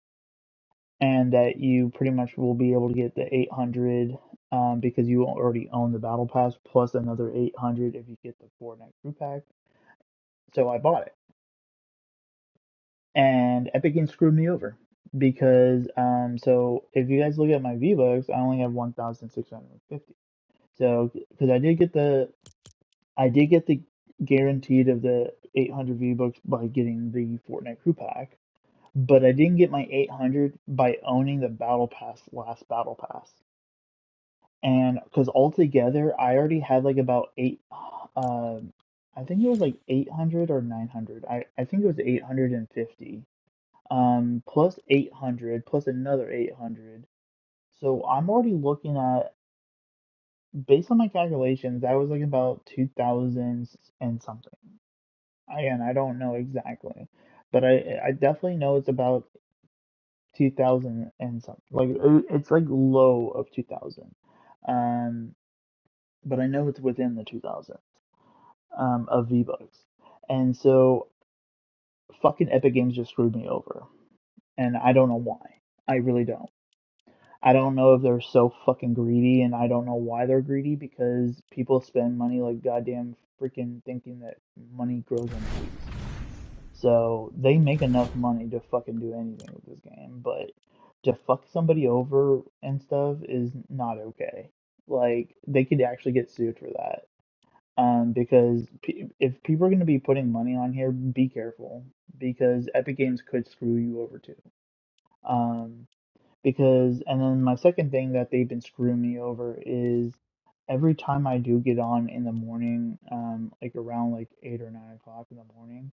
and that you pretty much will be able to get the 800 because you already own the battle pass plus another 800 if you get the Fortnite group pack. So I bought it. and Epic Games screwed me over because so if you guys look at my V-Bucks, I only have 1,650. So because I did get the guaranteed of the 800 V-Bucks by getting the Fortnite crew pack, but I didn't get my 800 by owning the Battle Pass, last Battle Pass. And because altogether, I already had like about I think it was like 800 or 900. I think it was 850. Plus 800, plus another 800. So I'm already looking at, based on my calculations, that was like about 2000 and something. Again, I don't know exactly, but I definitely know it's about 2000 and something. Like it's like low of 2000. Um, but I know it's within the 2000 of V-Bucks. And so fucking Epic Games just screwed me over, and I don't know why. I really don't. I don't know if they're so fucking greedy, and I don't know why they're greedy because people spend money like goddamn freaking thinking that money grows on trees. So they make enough money to fucking do anything with this game, but to fuck somebody over and stuff is not okay. Like they could actually get sued for that. Because if people are going to be putting money on here, be careful because Epic Games could screw you over too. Um, because and then my second thing that they've been screwing me over is every time I do get on in the morning, like around like 8 or 9 o'clock in the morning,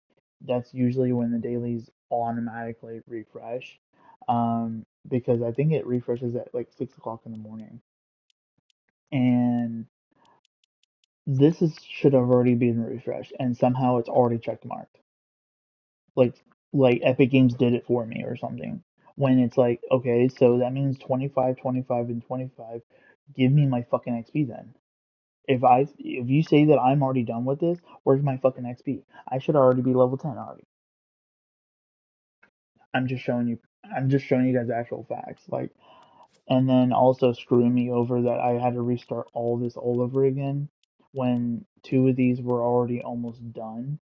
that's usually when the dailies automatically refresh. Because I think it refreshes at like 6 o'clock in the morning, and this is should have already been refreshed, and somehow it's already check marked. Like like Epic Games did it for me or something. When it's like, okay, so that means 25, 25, and 25. Give me my fucking XP then. If you say that I'm already done with this, where's my fucking XP? I should already be level 10 already. I'm just showing you I'm just showing you guys actual facts. Like, and then also screwing me over that I had to restart all this all over again when two of these were already almost done,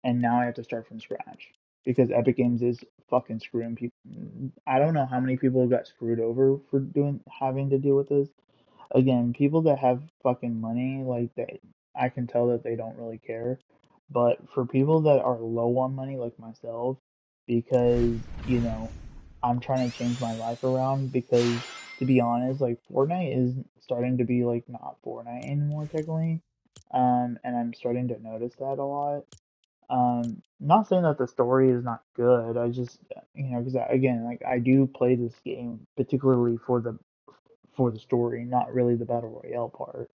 and now I have to start from scratch because Epic Games is fucking screwing people. I don't know how many people got screwed over for doing having to deal with this. Again, people that have fucking money, like they, I can tell that they don't really care. But for people that are low on money, like myself, because I'm trying to change my life around. Because to be honest, like Fortnite is starting to be like not Fortnite anymore technically, and I'm starting to notice that a lot. Not saying that the story is not good. I just, because again, like I do play this game particularly for the story, not really the battle royale part.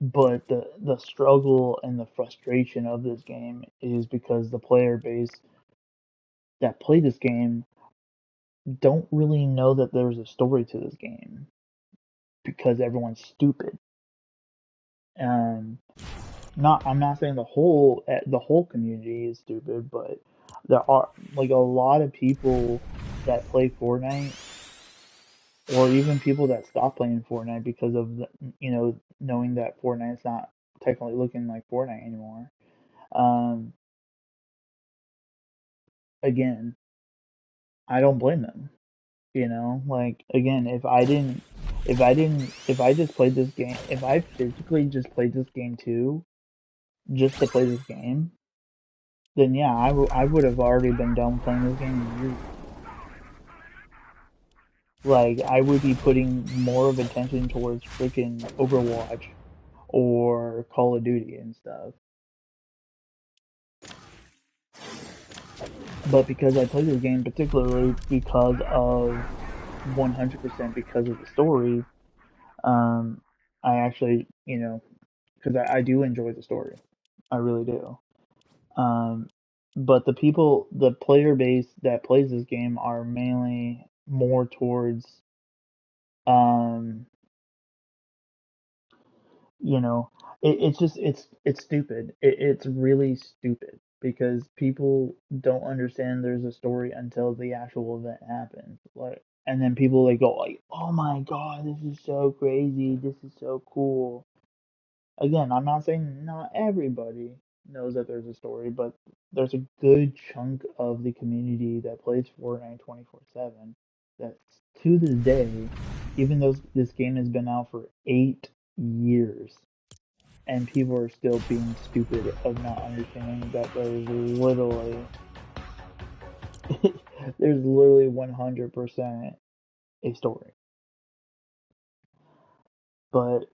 But the struggle and the frustration of this game is because the player base that play this game don't really know that there's a story to this game because everyone's stupid. Um, I'm not saying the whole community is stupid, but there are like a lot of people that play Fortnite or even people that stop playing Fortnite because of knowing that Fortnite's not technically looking like Fortnite anymore. Um, Again, I don't blame them. Like again, if I just played this game, if I physically just played this game too, just to play this game, then yeah, I would have already been done playing this game years ago. Like I would be putting more of attention towards freaking Overwatch or Call of Duty and stuff. But because I played this game particularly because of 100% because of the story, um, I actually, because I do enjoy the story. I really do. Um, but the player base that plays this game are mainly more towards, um, you know, it's just it's stupid. It's really stupid because people don't understand there's a story until the actual event happens. Like, and then people like go like, "Oh my God, this is so crazy. This is so cool." Again, I'm not saying not everybody, knows that there's a story, but there's a good chunk of the community that plays Fortnite 24/7 that to this day, even though this game has been out for 8 years, and people are still being stupid of not understanding that there's literally 100% a story. But,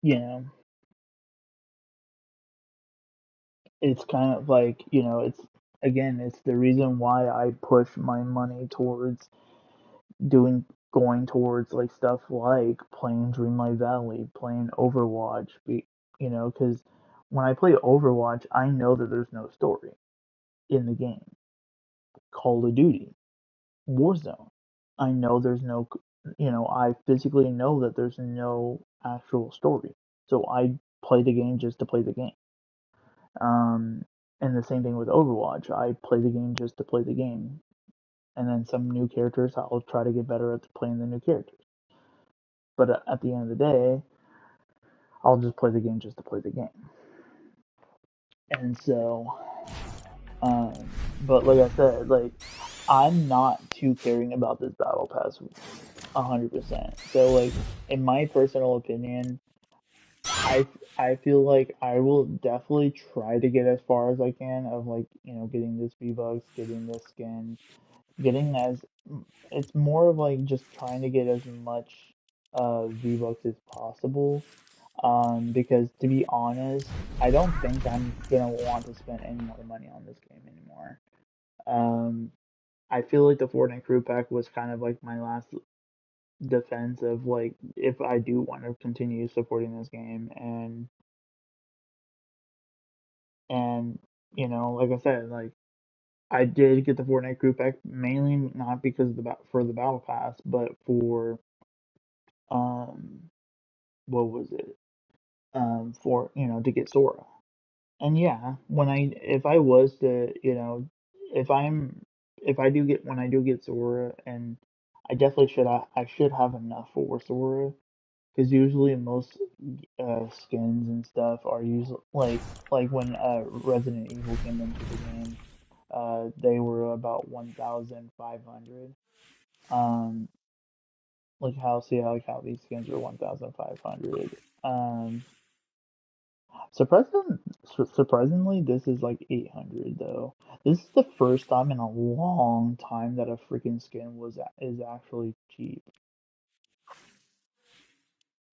you know, it's kind of like, it's again, it's the reason why I push my money towards doing going towards like stuff like playing Dreamlight Valley, playing Overwatch, because when I play Overwatch, I know that there's no story in the game. Call of Duty, Warzone, I know there's no, I physically know that there's no actual story, so I play the game just to play the game. Um, and the same thing with Overwatch. I play the game just to play the game. And then some new characters, I'll try to get better at playing the new characters. But at the end of the day, I'll just play the game just to play the game. And so, but like I said, like I'm not too caring about this battle pass 100%. So like, in my personal opinion, I feel like I will definitely try to get as far as I can of like getting this V-Bucks, getting this skin, getting as it's more of like just trying to get as much V-Bucks as possible. Because to be honest, I don't think I'm gonna want to spend any more money on this game anymore. Um, I feel like the Fortnite Crew Pack was kind of like my last defense of like if I do want to continue supporting this game and like I said, like I did get the Fortnite Crew Pack mainly not because of for the battle pass, but for um what was it? For to get Sora. And yeah, if I was to if I'm if I do get when I do get Sora, and I definitely I should have enough for Sora, because usually most skins and stuff are usually like when Resident Evil came into the game, they were about 1,500. Um, like how these skins are 1,500. Um, surprising, surprisingly, this is like 800 though. This is the first time in a long time that a freaking skin is actually cheap.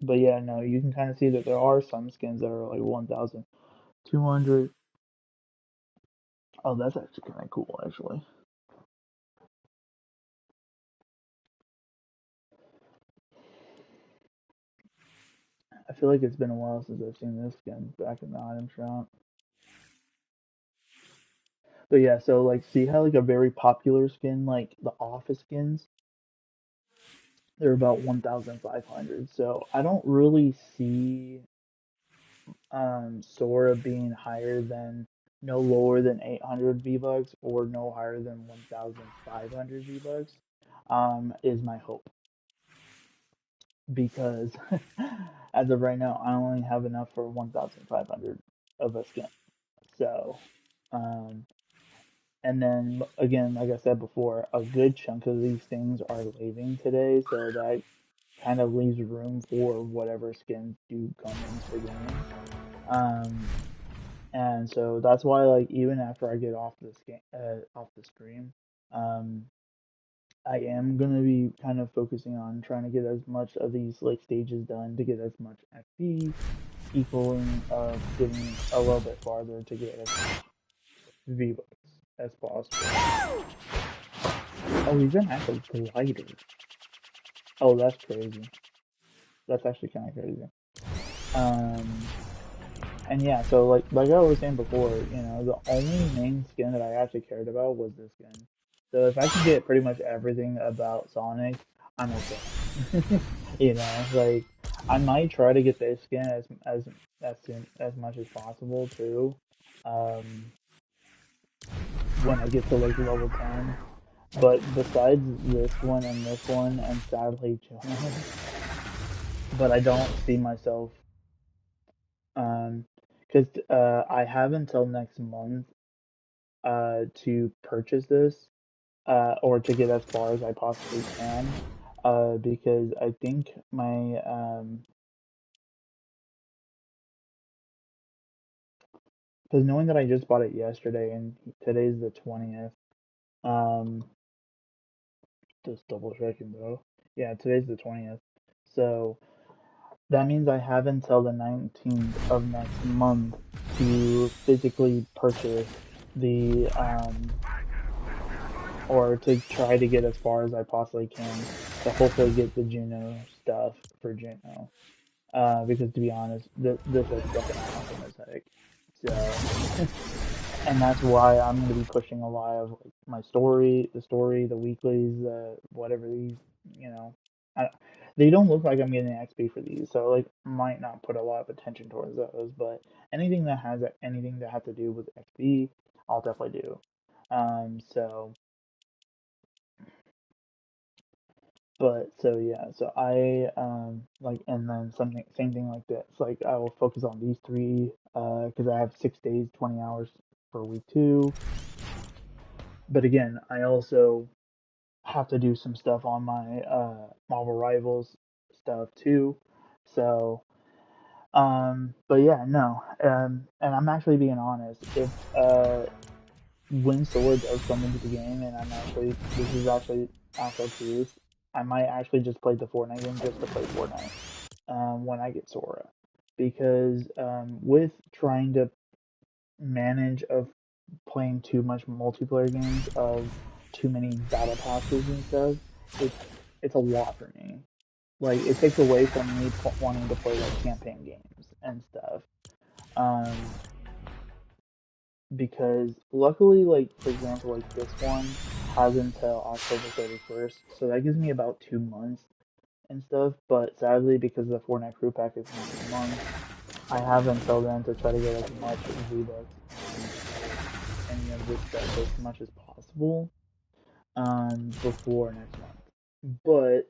But yeah, no, you can kind of see that there are some skins that are like 1,200. Oh, that's actually kind of cool, actually. I feel like it's been a while since I've seen this skin back in the item shop. But yeah, so like, see how like a very popular skin, like the office skins, they're about 1,500. So I don't really see Sora being higher than no lower than 800 V-Bucks or no higher than 1,500 V-Bucks. Is my hope, because as of right now, I only have enough for 1,500 of a skin. So, um, and then again, like I said before, a good chunk of these things are leaving today, so that kind of leaves room for whatever skins do come into the game. Um, and so that's why, like, even after I get off this game, off the stream, um, I am gonna be kind of focusing on trying to get as much of these like stages done to get as much XP, equaling getting a little bit farther to get as much V-Bucks as possible. Oh, he's an actual glider. Oh, that's crazy. That's actually kind of crazy. Um, and yeah, so like I was saying before, the only main skin that I actually cared about was this skin. So if I can get pretty much everything about Sonic, I'm okay. Like I might try to get this skin as much as possible too. Um, when I get to like level 10. But besides this one, and sadly Jonas, but I don't see myself because I have until next month to purchase this or to get as far as I possibly can because I think my because knowing that I just bought it yesterday and today's the 20th, um, just double checking though. Yeah, today's the 20th. So that means I have until the 19th of next month to physically purchase the or to try to get as far as I possibly can to hopefully get the Juno stuff for Juno. Because to be honest, this looks fucking awesome as heck. So, and that's why I'm going to be pushing a lot of like my story, the weeklies, whatever these, you know, I, they don't look like I'm getting XP for these, so like might not put a lot of attention towards those. But anything that has to do with XP, I'll definitely do. So But so yeah, so I like and then something same thing like this. Like I will focus on these three because I have 6 days, 20 hours for week two. But again, I also have to do some stuff on my Marvel Rivals stuff too. So but yeah, no. And I'm actually being honest. If when Sora does come into the game, and this is actually actual truth, I might actually just play the Fortnite game just to play Fortnite when I get Sora, because with trying to manage of playing too much multiplayer games of too many battle passes and stuff, it's it's a lot for me. Like it takes away from me wanting to play like campaign games and stuff. Um, because luckily, like for example, like this one has until October 31st, so that gives me about 2 months and stuff. But sadly, because the Fortnite crew pack is next month, I have until then to try to get as much V-Bucks and any of this stuff as much as possible before next month. But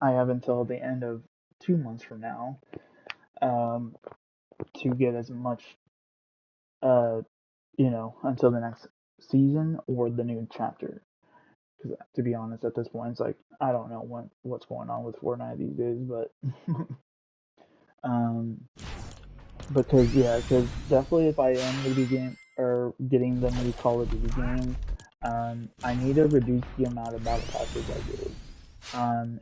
I have until the end of 2 months from now um, to get as much uh, until the next season or the new chapter. Because to be honest, at this point, it's like I don't know what's going on with Fortnite these days, but um, because definitely if I am gonna be getting the new Call of Duty game, I need to reduce the amount of battle passes I do.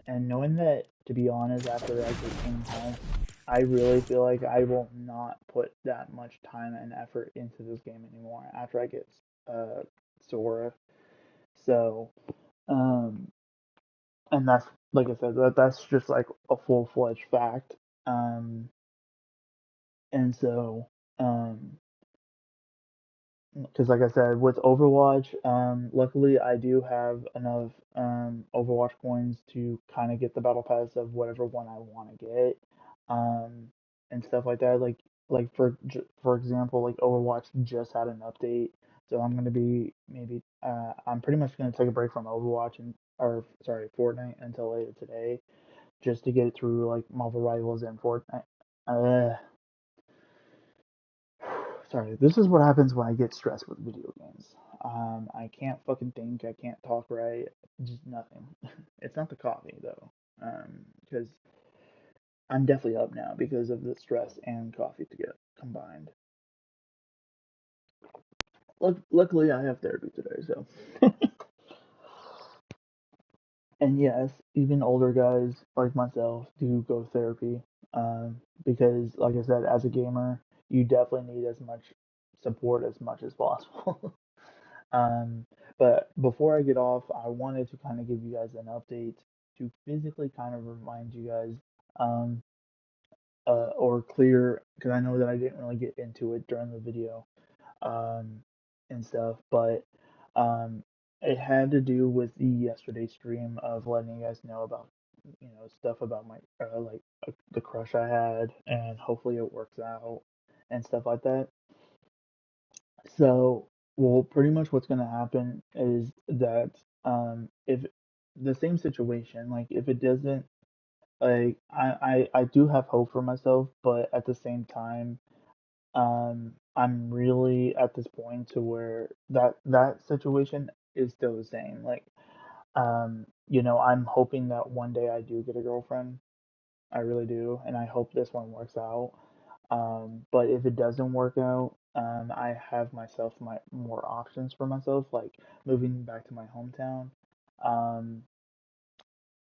And knowing that, to be honest, after I get Kingdom Hearts, I really feel like I will not put that much time and effort into this game anymore after I get uh Sora. So, um, and that's like I said, that's just like a full-fledged fact. Um, and so, because like I said, with Overwatch, luckily I do have enough Overwatch coins to kind of get the battle pass of whatever one I want to get, um, and stuff like that. Like for example, like Overwatch just had an update, so I'm gonna be maybe I'm pretty much gonna take a break from Overwatch and or sorry Fortnite until later today, just to get through like Marvel Rivals and Fortnite. Sorry, this is what happens when I get stressed with video games. I can't fucking think. I can't talk right. Just nothing. It's not the coffee though, because I'm definitely up now because of the stress and coffee together combined. Luckily, I have therapy today, so. And yes, even older guys like myself do go to therapy, because, like I said, as a gamer, you definitely need as much support as much as possible. Um, but before I get off, I wanted to kind of give you guys an update to physically kind of remind you guys, um, or clear, because I know that I didn't really get into it during the video, um, and stuff, but it had to do with the yesterday stream of letting you guys know about, stuff about my, the crush I had, and hopefully it works out and stuff like that. So, well, pretty much what's gonna happen is that if the same situation, like if it doesn't, like I do have hope for myself, but at the same time, I'm really at this point to where that situation is still the same. Like, I'm hoping that one day I do get a girlfriend. I really do, and I hope this one works out. But if it doesn't work out, I have my more options for myself, like moving back to my hometown, um,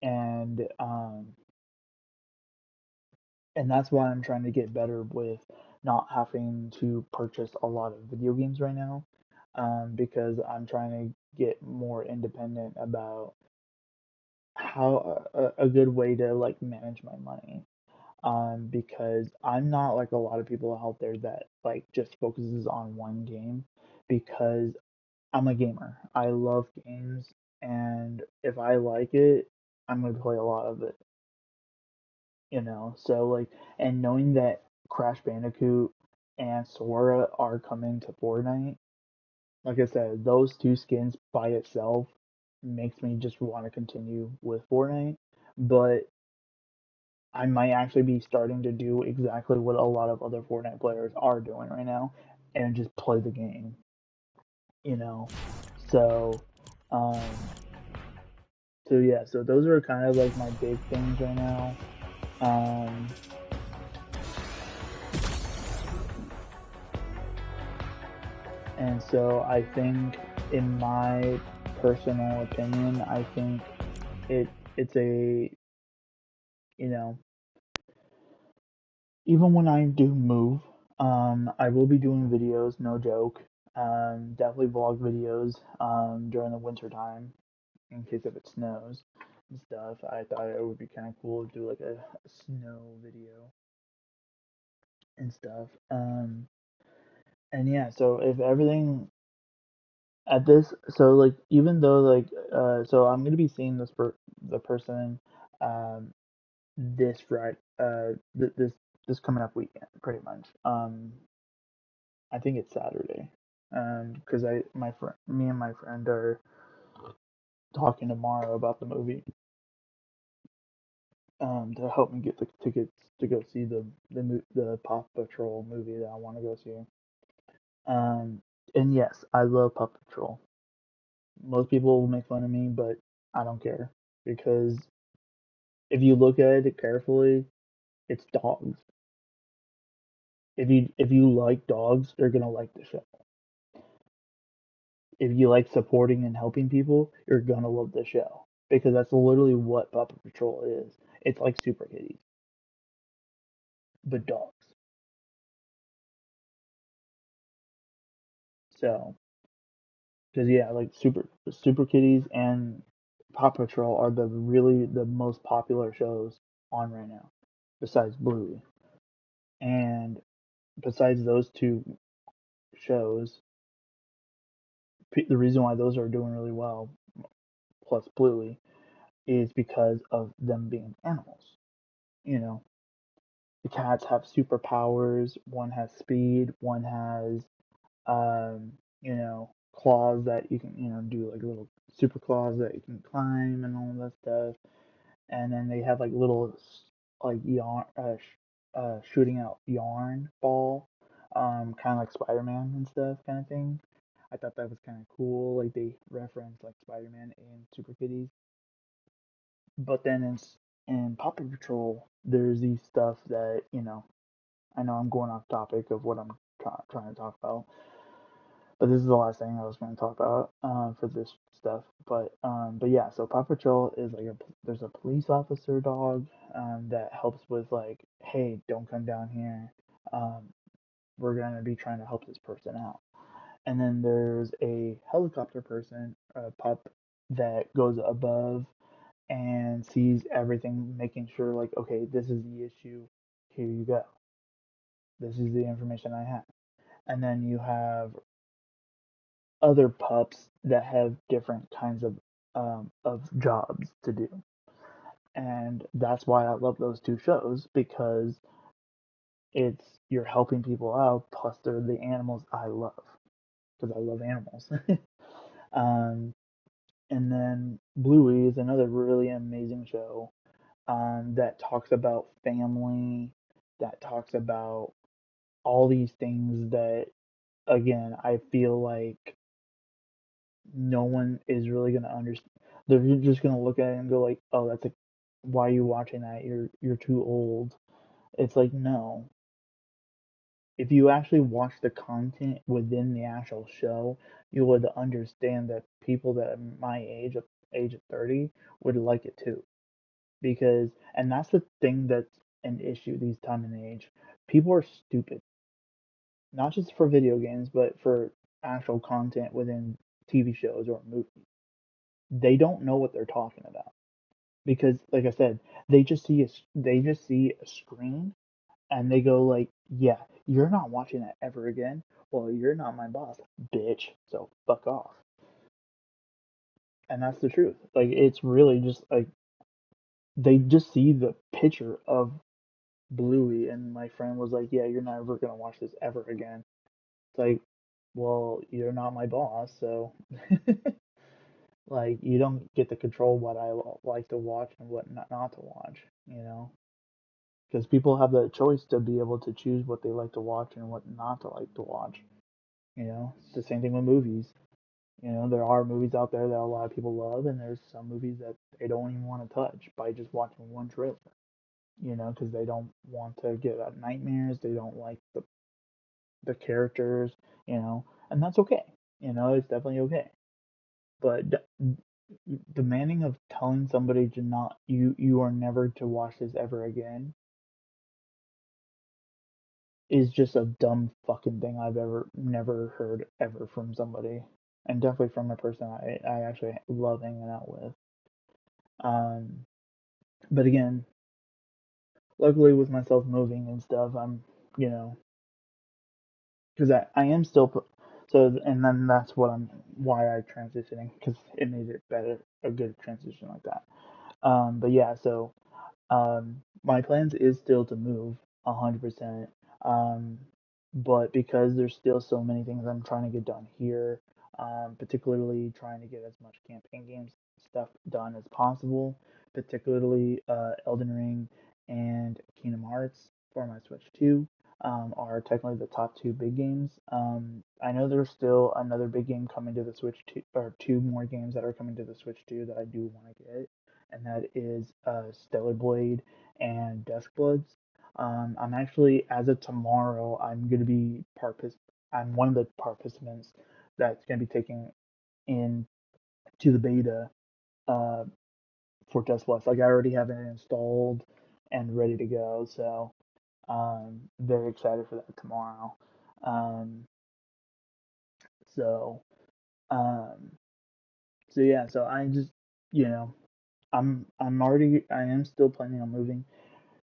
and and that's why I'm trying to get better with not having to purchase a lot of video games right now, because I'm trying to get more independent about how a good way to like manage my money. Because I'm not like a lot of people out there that like just focuses on one game, because I'm a gamer. I love games, and if I like it, I'm gonna play a lot of it. So like, and knowing that Crash Bandicoot and Sora are coming to Fortnite, like I said, those two skins by itself makes me just want to continue with Fortnite. But I might actually be starting to do exactly what a lot of other Fortnite players are doing right now, and just play the game, you know. So, um, so yeah, so those are kind of like my big things right now. Um, and so I think, in my personal opinion, I think it's a, you know, even when I do move, I will be doing videos, no joke. Definitely vlog videos during the winter time, in case if it snows and stuff. I thought it would be kind of cool to do like a snow video and stuff. And yeah, so if everything at this, so like even though like so I'm gonna be seeing the person um this Friday this coming up weekend pretty much. I think it's Saturday. Because my friend, me and my friend are talking tomorrow about the movie. To help me get the tickets to go see the Paw Patrol movie that I want to go see. Um, and yes, I love Paw Patrol. Most people will make fun of me, but I don't care, because if you look at it carefully, it's dogs. If you like dogs, you're gonna like the show. If you like supporting and helping people, you're gonna love the show, because that's literally what Paw Patrol is. It's like Super Kitties, but dogs. So, because yeah, like Super Kitties and Paw Patrol are the most popular shows on right now, besides Bluey. And besides those two shows, the reason why those are doing really well, plus Bluey, is because of them being animals. You know, the cats have superpowers. One has speed. One has, claws that you can, do like little super claws that you can climb and all that stuff. And then they have like little, like yarn, shooting out yarn ball, kind of like Spider-Man and stuff, kind of thing. I thought that was kind of cool. Like they reference like Spider-Man and Super Kitties. But then in Paw Patrol, there's these stuff that, I know I'm going off topic of what I'm trying to talk about, but this is the last thing I was going to talk about for this stuff. But yeah, so Paw Patrol is like there's a police officer dog that helps with like, hey, don't come down here. Um, we're gonna be trying to help this person out. And then there's a helicopter person, a pup, that goes above and sees everything, making sure like, okay, this is the issue. Here you go. This is the information I have. And then you have other pups that have different kinds of jobs to do. And that's why I love those two shows, because you're helping people out, plus they're the animals I love, because I love animals. um, and then Bluey is another really amazing show that talks about family, that talks about all these things that, again, I feel like no one is really gonna understand. They're just gonna look at it and go like, "Oh, that's like, why are you watching that? You're too old." It's like, no. If you actually watch the content within the actual show, you would understand that people that are my age of 30, would like it too. Because, and that's the thing that's an issue these time and age. People are stupid, not just for video games, but for actual content within TV shows or movies. They don't know what they're talking about because, like I said, they just see a screen and they go like, "Yeah, you're not watching that ever again. Well, you're not my boss, bitch. So fuck off." And that's the truth. Like, it's really just like they just see the picture of Bluey, and my friend was like, "Yeah, you're never gonna watch this ever again." It's like, well, you're not my boss, so like you don't get to control what I like to watch and what not to watch, you know? Because people have the choice to be able to choose what they like to watch and what not to like to watch. You know, it's the same thing with movies. You know, there are movies out there that a lot of people love, and there's some movies that they don't even want to touch by just watching one trailer. You know, because they don't want to get nightmares. They don't like the characters. You know, and that's okay. You know, it's definitely okay. But demanding of telling somebody to not you are never to watch this ever again is just a dumb fucking thing I've ever never heard ever from somebody, and definitely from a person I actually love hanging out with. Um, but again, luckily with myself moving and stuff, I'm, you know, because I am still so, and then that's what I'm why I transitioning, because it made it better, a good transition like that. But yeah, so my plans is still to move 100%. Um, but because there's still so many things I'm trying to get done here, particularly trying to get as much campaign games stuff done as possible, particularly Elden Ring and Kingdom Hearts for my Switch 2. Are technically the top two big games. I know there's still another big game coming to the Switch 2, or two more games that are coming to the Switch 2 that I do want to get, and that is Stellar Blade and Duskbloods. I'm actually, as of tomorrow, I'm gonna be I'm one of the participants that's gonna be taking in to the beta uh, for Duskbloods. Like, I already have it installed and ready to go, so very excited for that tomorrow. Um, so um, so yeah, so I just, you know, I am still planning on moving.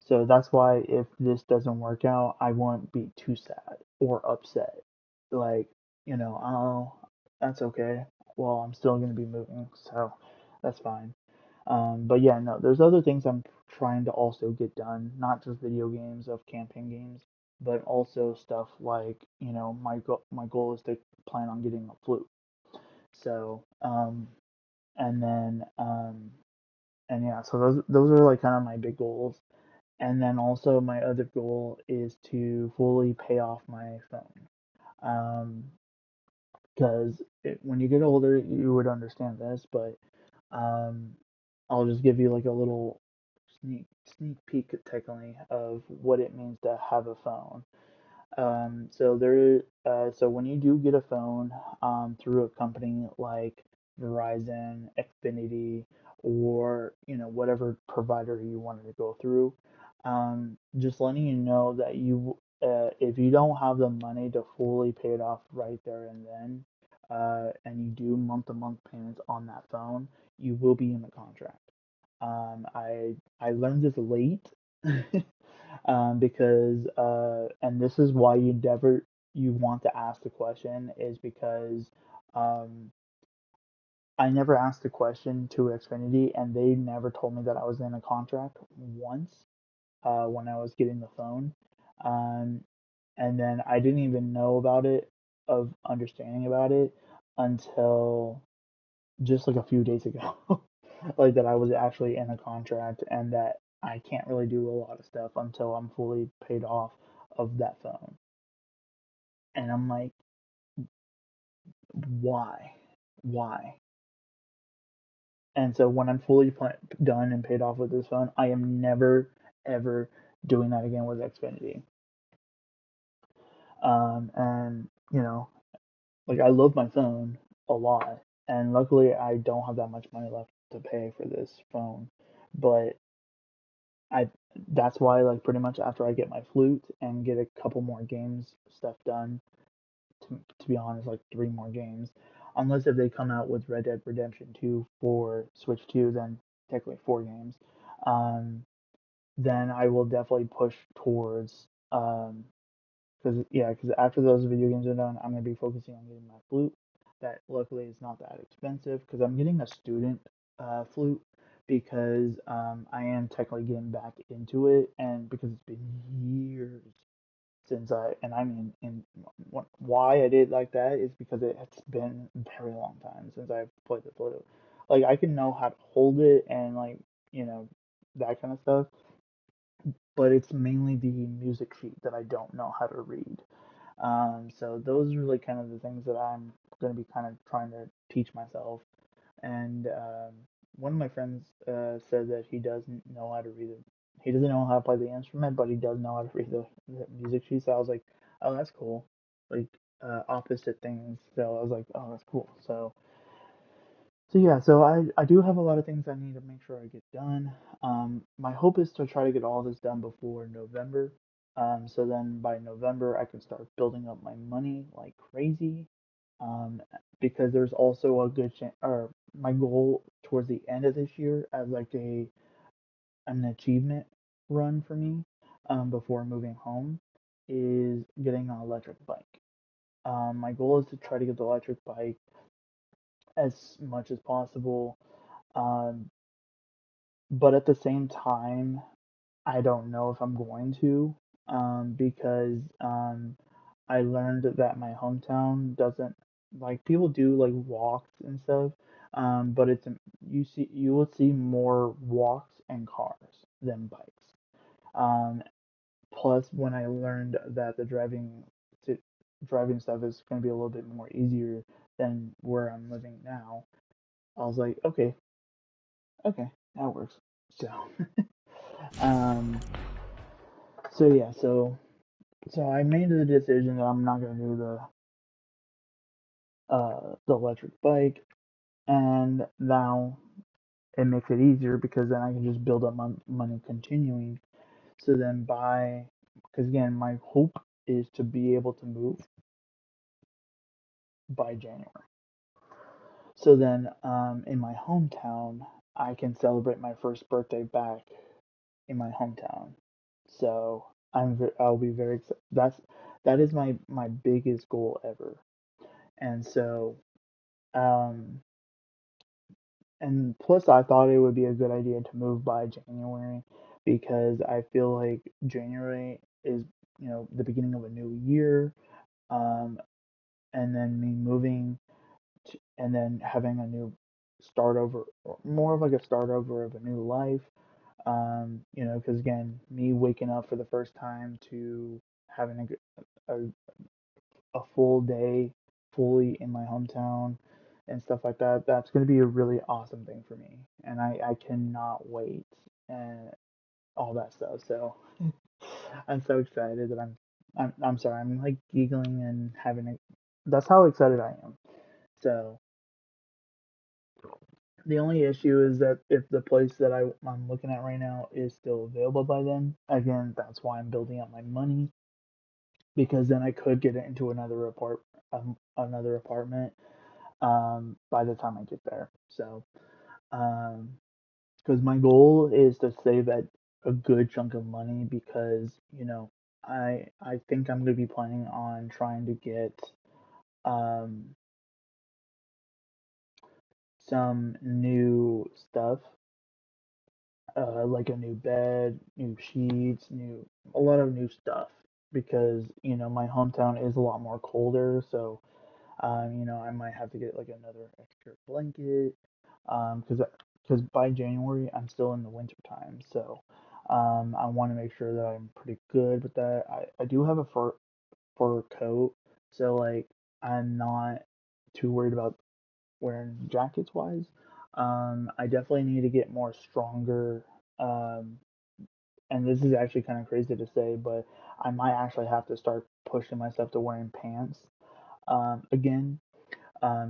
So that's why if this doesn't work out, I won't be too sad or upset. Like, oh, that's okay. Well, I'm still going to be moving, so that's fine. But yeah, no, there's other things I'm trying to also get done, not just video games of campaign games, but also stuff like, my goal is to plan on getting a flute. So, and then, and yeah, so those are like kind of my big goals. And then also my other goal is to fully pay off my phone. Um, because when you get older, you would understand this, but um, I'll just give you like a little sneak peek, technically, of what it means to have a phone. So when you do get a phone, through a company like Verizon, Xfinity, or whatever provider you wanted to go through, just letting you know that if you don't have the money to fully pay it off right there and then, and you do month-to-month payments on that phone, you will be in the contract. I learned this late, because and this is why you want to ask the question, is because um, I never asked the question to Xfinity, and they never told me that I was in a contract once, when I was getting the phone. Um, and then I didn't even know about it, of understanding about it, until just like a few days ago. Like, that I was actually in a contract, and that I can't really do a lot of stuff until I'm fully paid off of that phone. And I'm like, why? Why? And so when I'm fully done and paid off with this phone, I am never, ever doing that again with Xfinity. And, like I love my phone a lot. And luckily, I don't have that much money left to pay for this phone. But I that's why like pretty much after I get my flute and get a couple more games stuff done, to be honest, like three more games, unless if they come out with Red Dead Redemption 2 for Switch 2, then technically four games. Um, then I will definitely push towards because after those video games are done, I'm gonna be focusing on getting my flute. That luckily is not that expensive because I'm getting a student flute because I am technically getting back into it and because it's been years since I mean why I did like that is because it's been a very long time since I've played the flute. Like I can know how to hold it and like you know that kind of stuff, but it's mainly the music sheet that I don't know how to read. So those are really kind of the things that I'm going to be kind of trying to teach myself. And one of my friends said that he doesn't know how to read it. He doesn't know how to play the instrument, but he does know how to read the music sheet. So I was like, oh, that's cool. Like opposite things. So I was like, oh, that's cool. So yeah, so I do have a lot of things I need to make sure I get done. My hope is to try to get all this done before November. So then by November I can start building up my money like crazy. Um, because there's also a good chance, or my goal towards the end of this year as like an achievement run for me, before moving home, is getting an electric bike. My goal is to try to get the electric bike as much as possible. Um, but at the same time, I don't know if I'm going to, because I learned that my hometown doesn't like people do like walks and stuff, but you will see more walks and cars than bikes. Um, Plus, when I learned that to, driving stuff is going to be a little bit more easier than where I'm living now, I was like, okay, okay, that works. So, um, so I made the decision that I'm not gonna do the electric bike, and now it makes it easier because then I can just build up my money continuing. So then because again, my hope is to be able to move by January. So then, in my hometown, I can celebrate my first birthday back in my hometown. So I'll be very excited. That is my biggest goal ever. And so, um, and plus I thought it would be a good idea to move by January because I feel like January is, the beginning of a new year. Um, and then me moving and then having a new start over, or more of like a start over of a new life. Because again, me waking up for the first time to having a a full day fully in my hometown and stuff like that, that's going to be a really awesome thing for me. And I cannot wait and all that stuff. So I'm so excited that I'm sorry, I'm like giggling and having a, that's how excited I am. So the only issue is that if the place that I'm looking at right now is still available by then, again, that's why I'm building up my money because then I could get into another apartment by the time I get there. So, um, because my goal is to save a good chunk of money because I think I'm gonna be planning on trying to get um some new stuff, like a new bed, new sheets, new a lot of new stuff because my hometown is a lot more colder, so I might have to get like another extra blanket, because by January I'm still in the winter time, so I want to make sure that I'm pretty good with that. I do have a fur coat So like I'm not too worried about wearing jackets wise. I definitely need to get more stronger. Um, and this is actually kind of crazy to say, but I might actually have to start pushing myself to wearing pants again,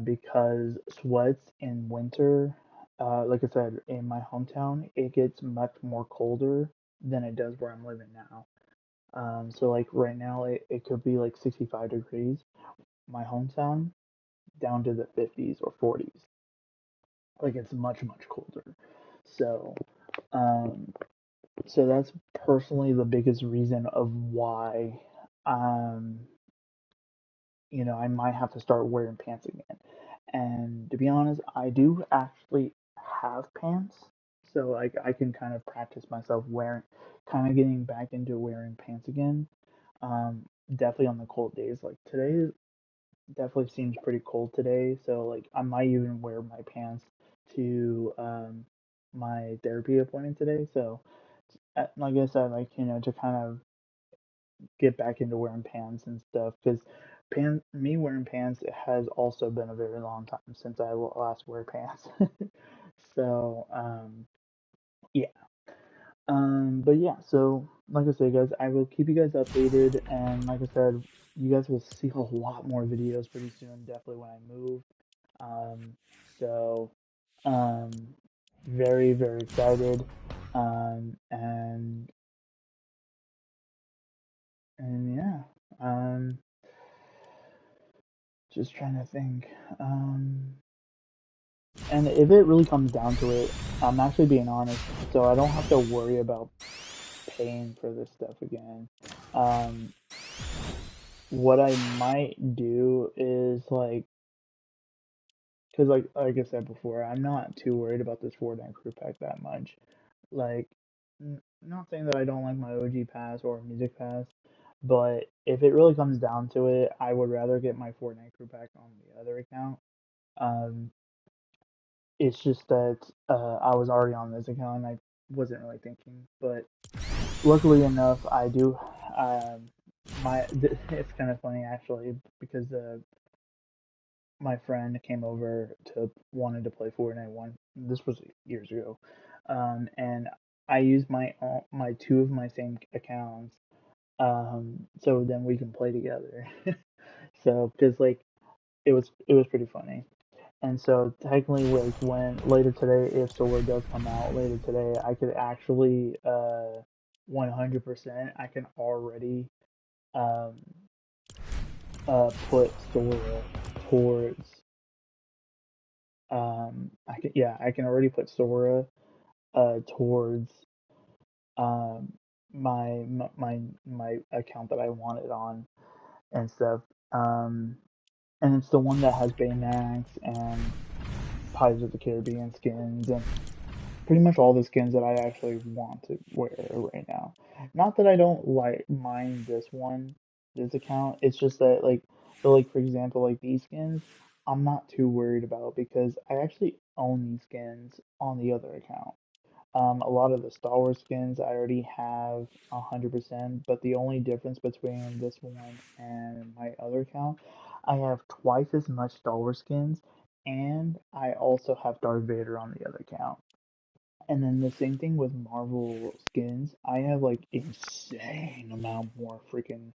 because sweats in winter, like I said, in my hometown, it gets much more colder than it does where I'm living now. So like right now, it could be like 65 degrees, my hometown, down to the 50s or 40s. Like it's much, much colder. So, um, so that's personally the biggest reason of why, um, I might have to start wearing pants again. And to be honest, I do actually have pants, so like I can kind of practice myself wearing, kind of getting back into wearing pants again. Definitely on the cold days. Like today definitely seems pretty cold today, so like I might even wear my pants to my therapy appointment today. So like I said, like to kind of get back into wearing pants and stuff because me wearing pants has also been a very long time since I last wear pants. So yeah. But yeah, so like I said, guys, I will keep you guys updated, and like I said, you guys will see a lot more videos pretty soon, definitely when I move. Um, so um, very very excited, and yeah, just trying to think. And if it really comes down to it, I'm actually being honest, so I don't have to worry about paying for this stuff again. Um, what I might do is like, cause like I said before, I'm not too worried about this Fortnite crew pack that much. Like, not saying that I don't like my OG pass or music pass, but if it really comes down to it, I would rather get my Fortnite crew pack on the other account. Um, it's just that I was already on this account and I wasn't really thinking, but luckily enough, I do. Um, it's kind of funny actually because my friend came over to wanted to play Fortnite one. This was years ago, and I used my two of my same accounts, so then we can play together. So because like it was pretty funny. And so technically, like when later today, if Solar does come out later today, I could actually 100%. I can already um put Sora towards I can already put Sora towards um my account that I want it on and stuff. Um and it's the one that has Baymax and Pirates of the Caribbean skins and pretty much all the skins that I actually want to wear right now. Not that I don't like mind this account. It's just that like for example, like these skins, I'm not too worried about because I actually own these skins on the other account. A lot of the Star Wars skins I already have 100%, but the only difference between this one and my other account, I have twice as much Star Wars skins, and I also have Darth Vader on the other account. And then the same thing with Marvel skins. I have like insane amount more freaking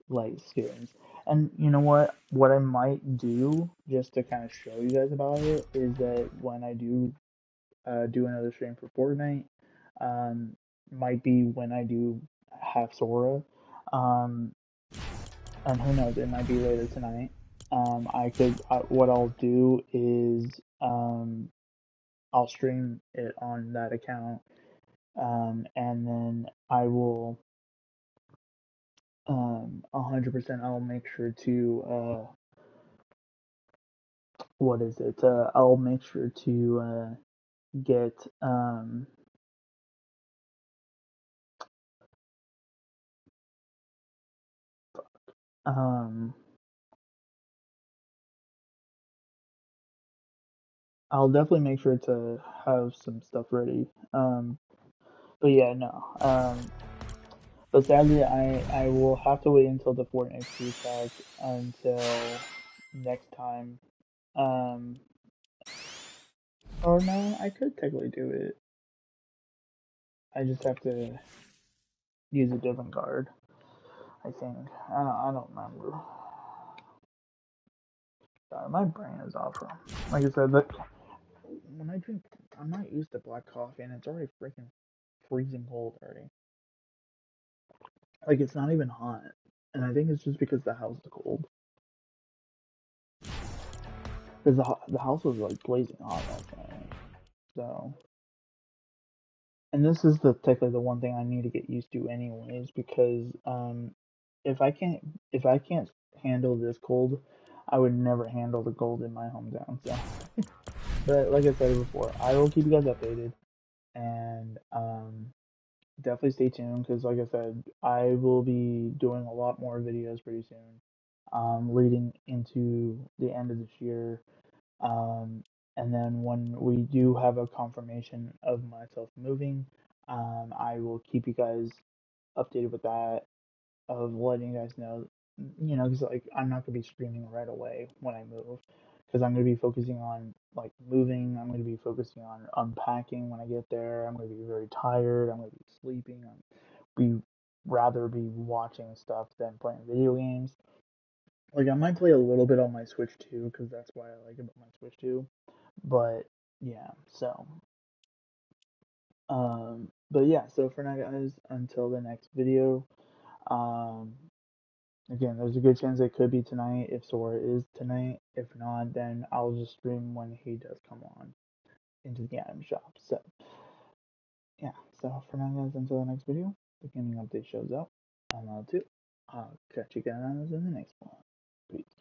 like skins. And you know what? What I might do just to kind of show you guys about it is that when I do another stream for Fortnite, um, might be when I do have Sora, um, and who knows? It might be later tonight. What I'll do is I'll stream it on that account, and then I will 100% I'll make sure to what is it? I'll make sure to get um I'll definitely make sure to have some stuff ready. But yeah, no. But sadly, I will have to wait until the Fortnite free pack until next time. Um, or no, I could technically do it. I just have to use a different card. I think. I don't remember. Sorry, my brain is off. Like I said, that when I drink, I'm not used to black coffee, and it's already freaking freezing cold already. Like it's not even hot, and I think it's just because the house is cold. Because the house was like blazing hot last night. So, and this is the technically the one thing I need to get used to anyways, because if I can't if I can't handle this cold, I would never handle the cold in my hometown. So, but like I said before, I will keep you guys updated, and definitely stay tuned because like I said, I will be doing a lot more videos pretty soon, leading into the end of this year. And then when we do have a confirmation of myself moving, I will keep you guys updated with that, of letting you guys know, because like I'm not gonna be streaming right away when I move, because I'm gonna be focusing on like moving. I'm gonna be focusing on unpacking when I get there. I'm gonna be very tired. I'm gonna be sleeping. Be rather be watching stuff than playing video games. Like I might play a little bit on my Switch too, because that's why I like about my Switch too. But yeah, so but yeah, so for now, guys, until the next video, um, again, there's a good chance it could be tonight if Sora is tonight. If not, then I'll just stream when he does come on into the item shop. So yeah, so for now, guys, until the next video, the gaming update shows up. I'm out too. I'll catch you guys in the next one. Peace.